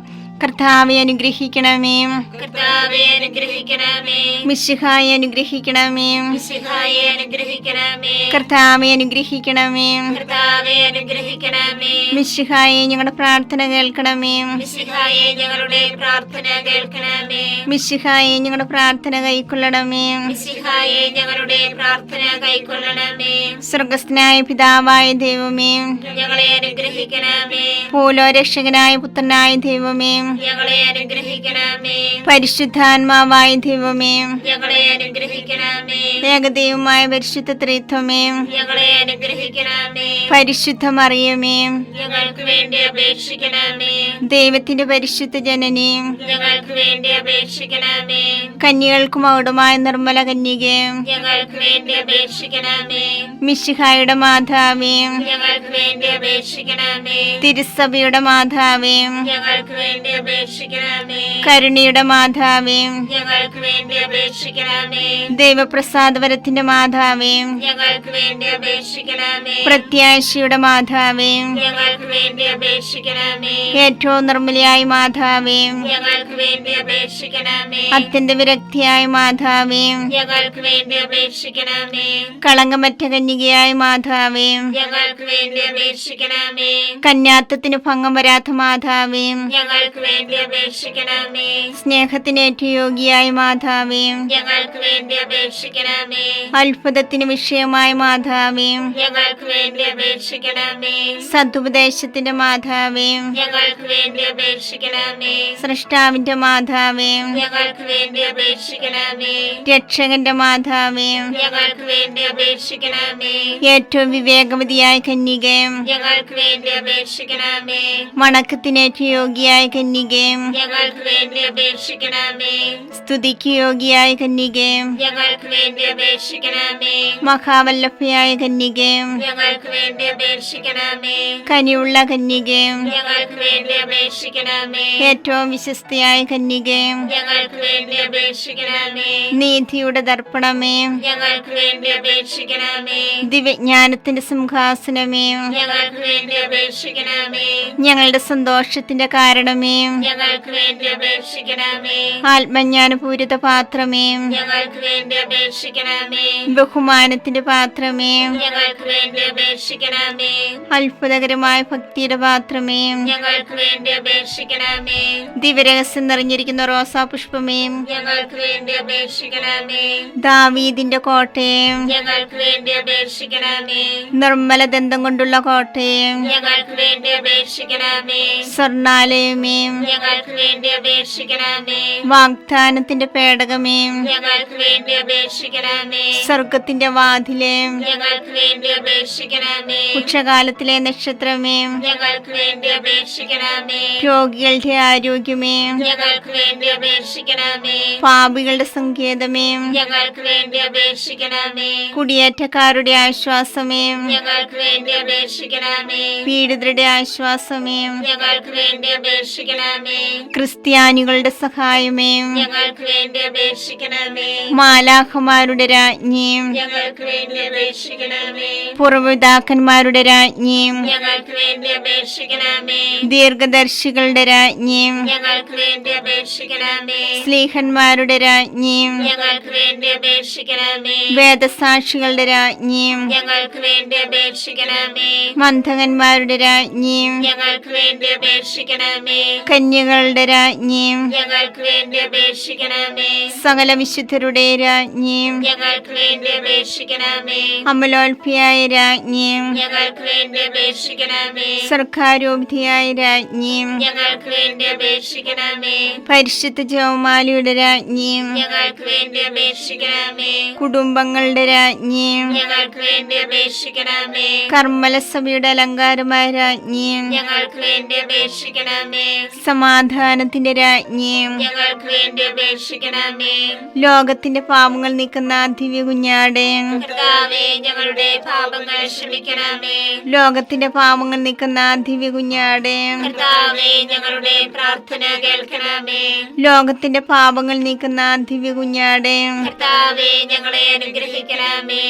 കർത്താവെ അനുഗ്രഹിക്കണമേ. കർത്താവേ അനുഗ്രഹിക്കണമേ. മിശിഹായെ അനുഗ്രഹിക്കണമേ. മിശിഹായെ അനുഗ്രഹിക്കണമേ. കർത്താവെ അനുഗ്രഹിക്കണമേ. കർത്താവേ അനുഗ്രഹിക്കണമേ. മിശിഹായെ ഞങ്ങളുടെ പ്രാർത്ഥന കേൾക്കണമേ. മിശിഹായെ ഞങ്ങളുടെ പ്രാർത്ഥന കേൾക്കണമേ. മിശിഹായെ ഞങ്ങളുടെ പ്രാർത്ഥന കൈക്കൊള്ളണമേ. മിശിഹായെ ഞങ്ങളുടെ പ്രാർത്ഥന കൈക്കൊള്ളണമേ. സ്വർഗസ്ഥനായ പിതാവായ ദൈവമേ, ഞങ്ങളെ അനുഗ്രഹിക്കണമേ. പൂലോരക്ഷകനായ പുത്രനായ ദൈവമേ, ഞങ്ങളെ അനുഗ്രഹിക്കണമേ. പരിശുദ്ധാത്മാവായ ദൈവമേ, ഞങ്ങളെ അനുഗ്രഹിക്കണമേ. ഏകദൈവമായ പരിശുദ്ധ ത്രിത്വമേ, ഞങ്ങളെ അനുഗ്രഹിക്കണമേ. പരിശുദ്ധ മറിയമേ, ഞങ്ങൾക്ക് വേണ്ടി അപേക്ഷിക്കണമേ. ദൈവത്തിന്റെ പരിശുദ്ധ ജനനി, ഞങ്ങൾക്ക് വേണ്ടി അപേക്ഷിക്കണമേ. കന്യകൾക്ക് മൗഢമായ നിർമ്മല കന്യകേ, ഞങ്ങൾക്ക് വേണ്ടി അപേക്ഷിക്കണമേ. മിശിഹായുടെ മാതാവേ, ഞങ്ങൾക്ക് വേണ്ടി അപേക്ഷിക്കണമേ. തിരുസഭയുടെ മാതാവേ, ഞങ്ങൾക്ക് വേണ്ടി അപേക്ഷിക്കണമേ. കരുണയുടെ മാതാവേ, ഞങ്ങൾക്ക് വേണ്ടി അപേക്ഷിക്കണമേ. ദൈവപ്രസാദവരത്തിന്റെ മാതാവേ, ഞങ്ങൾക്ക് വേണ്ടി അപേക്ഷിക്കണമേ. പ്രത്യാശയുടെ മാതാവേ, ഞങ്ങൾക്ക് വേണ്ടി അപേക്ഷിക്കണമേ. ഏറ്റവും നിർമ്മലയായ മാതാവേ, ഞങ്ങൾക്ക് വേണ്ടി അപേക്ഷിക്കണമേ. അത്യന്ത വിരക്തിയായ മാതാവേ, ഞങ്ങൾക്ക് വേണ്ടി അപേക്ഷിക്കണമേ. കളങ്കമറ്റ കന്യകയായ മാതാവേ, ഞങ്ങൾക്ക് വേണ്ടി അപേക്ഷിക്കണമേ. കന്യാത്വത്തിന് ഭംഗം വരാത്ത മാതാവേ, ഞങ്ങൾക്ക് വേണ്ടി അപേക്ഷിക്കണമേ. സ്നേഹത്തിന് ഏറ്റവും യോഗ്യയായ മാതാവേ, ഞങ്ങൾക്ക് വേണ്ടി അപേക്ഷിക്കണമേ. അത്ഭുതത്തിന് വിഷയമായ മാതാവേ, ഞങ്ങൾക്ക് വേണ്ടി അപേക്ഷിക്കണമേ. സതുപദേശത്തിന്റെ മാതാവേ, ഞങ്ങൾക്ക് വേണ്ടി അപേക്ഷിക്കണമേ. സൃഷ്ടാവിന്റെ മാതാവേ, ഞങ്ങൾക്ക് വേണ്ടി അപേക്ഷിക്കണമേ. രക്ഷകന്റെ മാതാവേ, ഞങ്ങൾക്ക് വേണ്ടി അപേക്ഷിക്കണമേ. ഏറ്റവും വിവേകവതിയായ കന്യകേ, ഞങ്ങൾക്ക് വേണ്ടി അപേക്ഷിക്കണമേ. വണക്കത്തിന് ഏറ്റവും യോഗ്യയായ കന്യകേ, ഞങ്ങൾക്ക് വേണ്ടി അപേക്ഷിക്കണമേ. സ്തുതിക്ക് യോഗ്യയായ കന്യകേ, ഞങ്ങൾക്ക് വേണ്ടി അപേക്ഷിക്കണമേ. മഹാവല്ലഭയായ കന്യകേ, ഞങ്ങൾക്ക് വേണ്ടി അപേക്ഷിക്കണമേ. കനിയുള്ള കന്യകേ, ഞങ്ങൾക്ക് വേണ്ടി അപേക്ഷിക്കണമേ. ഏറ്റവും വിശ്വസ്തയായ കന്യകേ, ഞങ്ങൾക്ക് വേണ്ടി അപേക്ഷിക്കണമേ. നീതിയുടെ ദർപ്പണമേ, ഞങ്ങൾക്ക് വേണ്ടി അപേക്ഷിക്കണമേ. ദിവ്യജ്ഞാനത്തിന്റെ സിംഹാസനമേ, ഞങ്ങൾക്ക് വേണ്ടി അപേക്ഷിക്കണമേ. ഞങ്ങളുടെ സന്തോഷത്തിന്റെ കാരണമേ, ഞങ്ങൾക്ക് വേണ്ടി അപേക്ഷിക്കണമേ. ആത്മജ്ഞാനപൂരിത പാത്രമേ, ഞങ്ങൾക്ക് വേണ്ടി അപേക്ഷിക്കണമേ. ബഹുമാനത്തിന്റെ പാത്രമേ, ഞങ്ങൾക്ക് വേണ്ടി അപേക്ഷിക്കണമേ. അത്ഭുതകരമായ ഭക്തിയുടെ പാത്രമേ, ഞങ്ങൾക്ക് വേണ്ടി അപേക്ഷിക്കണമേ. ദിവ്യരഹസ്യം നിറഞ്ഞിരിക്കുന്ന റോസാ പുഷ്പമേ, ഞങ്ങൾക്ക് വേണ്ടി അപേക്ഷിക്കണമേ. ദാവീദിന്റെ കോട്ടയെ, ഞങ്ങൾക്ക് വേണ്ടി അപേക്ഷിക്കണമേ. നിർമ്മല ദന്തം കൊണ്ടുള്ള കോട്ടയെ, ഞങ്ങൾക്ക് വേണ്ടി അപേക്ഷിക്കണമേ. സ്വർണാലയമേ, ഞങ്ങൾക്ക് വേണ്ടി അപേക്ഷിക്കണമേ. വാഗ്ദാനത്തിന്റെ പേടകമേ, ഞങ്ങൾക്ക് വേണ്ടി അപേക്ഷിക്കണമേ. അപേക്ഷിക്കണമേ. സ്വർഗത്തിന്റെ വാതിലേ, ഞങ്ങൾക്ക് വേണ്ടി അപേക്ഷിക്കണമേ. ഉച്ചകാലത്തിലെ നക്ഷത്രമേ, ഞങ്ങൾക്ക് വേണ്ടി അപേക്ഷിക്കണമേ. രോഗികളുടെ ആരോഗ്യമേ, ഞങ്ങൾക്ക് വേണ്ടി അപേക്ഷിക്കണമേ. പാപികളുടെ സങ്കേതമേ, ഞങ്ങൾക്ക് വേണ്ടി അപേക്ഷിക്കണമേ. കുടിയേറ്റക്കാരുടെ ആശ്വാസമേ, ഞങ്ങൾക്ക് വേണ്ടി അപേക്ഷിക്കണമേ. പീഡിതരുടെ ആശ്വാസമേ, ഞങ്ങൾക്ക് വേണ്ടി അപേക്ഷിക്കണമേ. ക്രിസ്ത്യാനികളുടെ സഹായമേ, ഞങ്ങൾക്ക് വേണ്ടി അപേക്ഷിക്കണമേ. മാലാഖമാരുടെ രാജ്ഞി, ഞങ്ങൾക്ക് വേണ്ടി അപേക്ഷിക്കണമേ. പൂർവ്വപിതാക്കന്മാരുടെ രാജ്ഞി, ഞങ്ങൾക്ക് വേണ്ടി അപേക്ഷിക്കണമേ. ദീർഘദർശികളുടെ രാജ്ഞി, ഞങ്ങൾക്ക് വേണ്ടി അപേക്ഷിക്കണമേ. സ്ലീഹന്മാരുടെ രാജ്ഞി, ഞങ്ങൾക്ക് വേണ്ടി അപേക്ഷിക്കണമേ. വേദസാക്ഷികളുടെ രാജ്ഞി, ഞങ്ങൾക്ക് വേണ്ടി അപേക്ഷിക്കണമേ. മന്ധകന്മാരുടെ രാജ്ഞി, ഞങ്ങൾക്ക് വേണ്ടി അപേക്ഷിക്കണമേ. കന്യകളുടെ രാജ്ഞി, ഞങ്ങൾക്ക് വേണ്ടി അപേക്ഷിക്കണമേ. സകല വിശുദ്ധരുടെ രാജ്ഞി, ഞങ്ങൾക്ക് വേണ്ടി അപേക്ഷിക്കണമേ. അമലോൽപിയായ രാജ്ഞി, ഞങ്ങൾക്ക് വേണ്ടി അപേക്ഷിക്കണമേ. സർക്കാരോപധിയായ രാജ്ഞി, ഞങ്ങൾക്ക് വേണ്ടി അപേക്ഷിക്കണമേ. പരിശുദ്ധ ജപമാലയുടെ രാജ്ഞി, ഞങ്ങൾക്ക് വേണ്ടി അപേക്ഷിക്കണമേ. കുടുംബങ്ങളുടെ രാജ്ഞി, ഞങ്ങൾക്ക് വേണ്ടി അപേക്ഷിക്കണമേ. കർമ്മലസഭയുടെ അലങ്കാരമായ രാജ്ഞി, ഞങ്ങൾക്ക് വേണ്ടി അപേക്ഷിക്കണമേ. സമാധാനത്തിന്റെ രാജ്ഞി, ഞങ്ങൾക്ക് വേണ്ടി അപേക്ഷിക്കണമേ. ലോകത്തിന്റെ പാപങ്ങൾ നീക്കുന്ന ദിവ്യ കുഞ്ഞാടേ, കർത്താവേ, ഞങ്ങളുടെ പാപങ്ങൾ ക്ഷമിക്കണമേ. ലോകത്തിന്റെ പാപങ്ങൾ നീക്കുന്ന ദിവ്യ കുഞ്ഞാടേ, കർത്താവേ, ഞങ്ങളുടെ പ്രാർത്ഥന കേൾക്കണമേ. ലോകത്തിന്റെ പാപങ്ങൾ നീക്കുന്ന ദിവ്യ കുഞ്ഞാടേ, കർത്താവേ, ഞങ്ങളെ അനുഗ്രഹിക്കണമേ.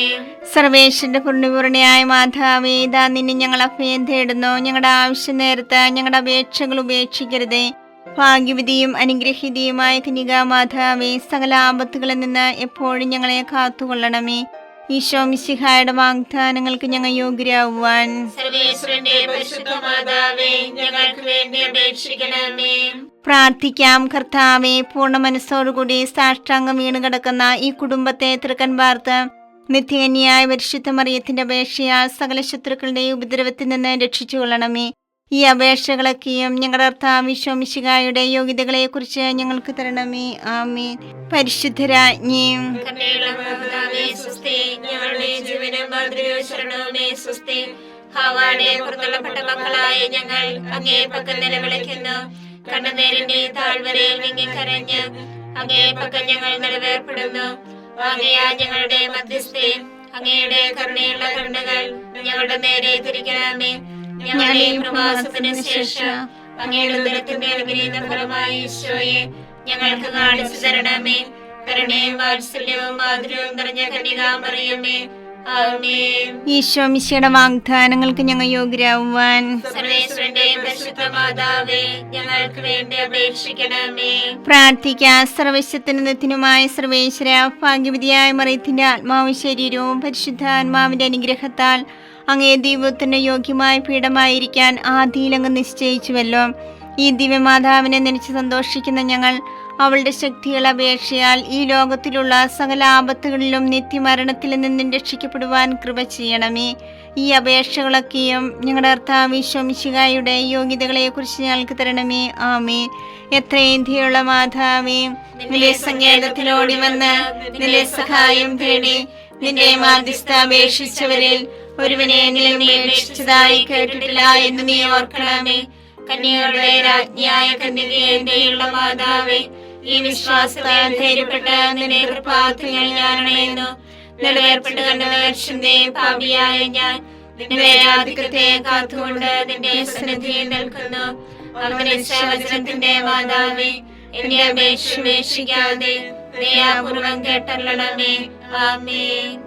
സർവേശ്വരന്റെ പുണ്യപൂർണയായ മാതാവേ, ഇതാ നിന്നെ ഞങ്ങൾ അഭയം തേടുന്നു. ഞങ്ങളുടെ ആവശ്യ നേരത്ത് ഞങ്ങളുടെ അപേക്ഷകൾ ഉപേക്ഷിക്കരുതേ. ഭാഗ്യവതിയും അനുഗ്രഹീതയുമായ കന്യകാമാതാവേ, സകല ആപത്തുകളിൽ നിന്ന് എപ്പോഴും ഞങ്ങളെ കാത്തുകൊള്ളണമേ. ഈശോ മിശിഹായുടെ വാഗ്ദാനങ്ങൾക്ക് ഞങ്ങൾ യോഗ്യരാകുവാൻ സർവേശ്വരന്റെ പരിശുദ്ധ മാതാവേ, ഞങ്ങൾക്ക് വേണ്ടി അപേക്ഷിക്കണമേ. പ്രാർത്ഥിക്കാം. കർത്താവേ, പൂർണ്ണ മനസ്സോടുകൂടി സാഷ്ടാംഗം വീണ് കിടക്കുന്ന ഈ കുടുംബത്തെ തൃക്കൻ പാർത്ത് നിത്യകന്യായ പരിശുദ്ധ മറിയത്തിന്റെ അപേക്ഷയാൽ സകല ശത്രുക്കളുടെ ഉപദ്രവത്തിൽ നിന്ന് രക്ഷിച്ചു കൊള്ളണമേ. ഈ അപേക്ഷകളൊക്കെയും ഞങ്ങളുടെ കർത്താവ് ഈശോ മിശിഹായുടെ യോഗ്യതകളെ കുറിച്ച് ഞങ്ങൾക്ക് തരണമേ. ആമേൻ. പരിശുദ്ധരാജ്ഞി, കരുണയുള്ള മാതാവേ, സ്വസ്തി. ഞങ്ങളുടെ ജീവനും മാതൃകയും ശരണവുമേ, സ്വസ്തി. ഹവ്വായുടെ പുറന്തള്ളപ്പെട്ട മക്കളായ ഞങ്ങൾ അങ്ങേ പക്കൽ നിലവിളിക്കുന്നു. കണ്ണുനീരിന്റെ താഴ്വരയിൽ വിങ്ങിക്കരഞ്ഞ് അങ്ങേ പക്കൽ ഞങ്ങൾ നിലവേർപ്പെടുന്നു. ആകയാൽ ഞങ്ങളുടെ മധ്യസ്ഥേ, അങ്ങയുടെ കരുണയുള്ള കണ്ണുകൾ ഞങ്ങളുടെ നേരെ തിരിക്കണമേ. ഞങ്ങളുടെ പ്രവാസത്തിന് ശേഷം അങ്ങയുടെ ഉദരത്തിന്റെ അനുഗ്രഹീത ഫലമായി ഈശോയെ ഞങ്ങൾക്ക് കാണിച്ചു തരണമേ. കരുണയും വാത്സല്യവും മാധുര്യവും നിറഞ്ഞ കന്യകാമറിയമേ, ആമേൻ. ഈശോ മിശിഹായുടെ വാഗ്ദാനങ്ങൾക്ക് ഞങ്ങൾ യോഗ്യരാകുവാൻ സർവേശ്വരന്റെ പരിശുദ്ധ മാതാവേ, ഞങ്ങൾക്ക് വേണ്ടി അപേക്ഷിക്കണമേ. പ്രാർത്ഥിക്കാം. സർവശക്തനുമായ സർവേശ്വര, ഭാഗ്യവതിയായ മറിയത്തിന്റെ ആത്മാവും ശരീരവും പരിശുദ്ധാത്മാവിന്റെ അനുഗ്രഹത്താൽ അങ്ങേ ദൈവത്തിന് യോഗ്യമായ പീഠമായിരിക്കാൻ ആദിയിലങ്ങ് നിശ്ചയിച്ചുവല്ലോ. ഈ ദിവ്യമാതാവിനെ നനച്ച് സന്തോഷിക്കുന്ന ഞങ്ങൾ അവളുടെ ശക്തിയുള്ള അപേക്ഷയാൽ ഈ ലോകത്തിലുള്ള സകല ആപത്തുകളിലും നിത്യമരണത്തിൽ നിന്നും രക്ഷിക്കപ്പെടുവാൻ കൃപ ചെയ്യണമേ. ഈ അപേക്ഷകളൊക്കെയും ഞങ്ങളുടെ കർത്താവ് ഈശോ മിശിഹായുടെ യോഗ്യതകളെ കുറിച്ച് ഞങ്ങൾക്ക് തരണമേ. ആമേൻ. എത്രയും ദയുള്ള മാതാവേ, നിന്റെ സങ്കേതത്തിലോടി വന്ന് നിന്റെ സഹായം തേടി നിന്റെ മാധ്യസ്ഥ അപേക്ഷിച്ചവരിൽ ഒരുവനെങ്കിലും നീ അപേക്ഷിച്ചതായി കേട്ടിട്ടില്ല എന്ന് നീ ഓർക്കണമേ. കന്യകളുടെ രാജ്ഞിയായ കന്യകയുള്ള മാതാവേ, ഈ വിശ്വാസത്താൽ ധൈര്യപ്പെട്ട് നിന്റെ കൃപാർത്ഥങ്ങൾ ഞാൻ അണയുന്നു. നിലവേർപ്പെട്ട് കണ്ട പാപിയായ ഞാൻ നിന്റെ ആധിക്യത്തെ കാത്തുകൊണ്ട് നിന്റെ സന്നിധിയിൽ നിൽക്കുന്നു. അങ്ങനെ വചനത്തിന്റെ മാതാവേ, എന്റെ അപേക്ഷ ഉപേക്ഷിക്കാതെ ദയാപൂർവം കേട്ടല്ലണമേ. ആമേൻ.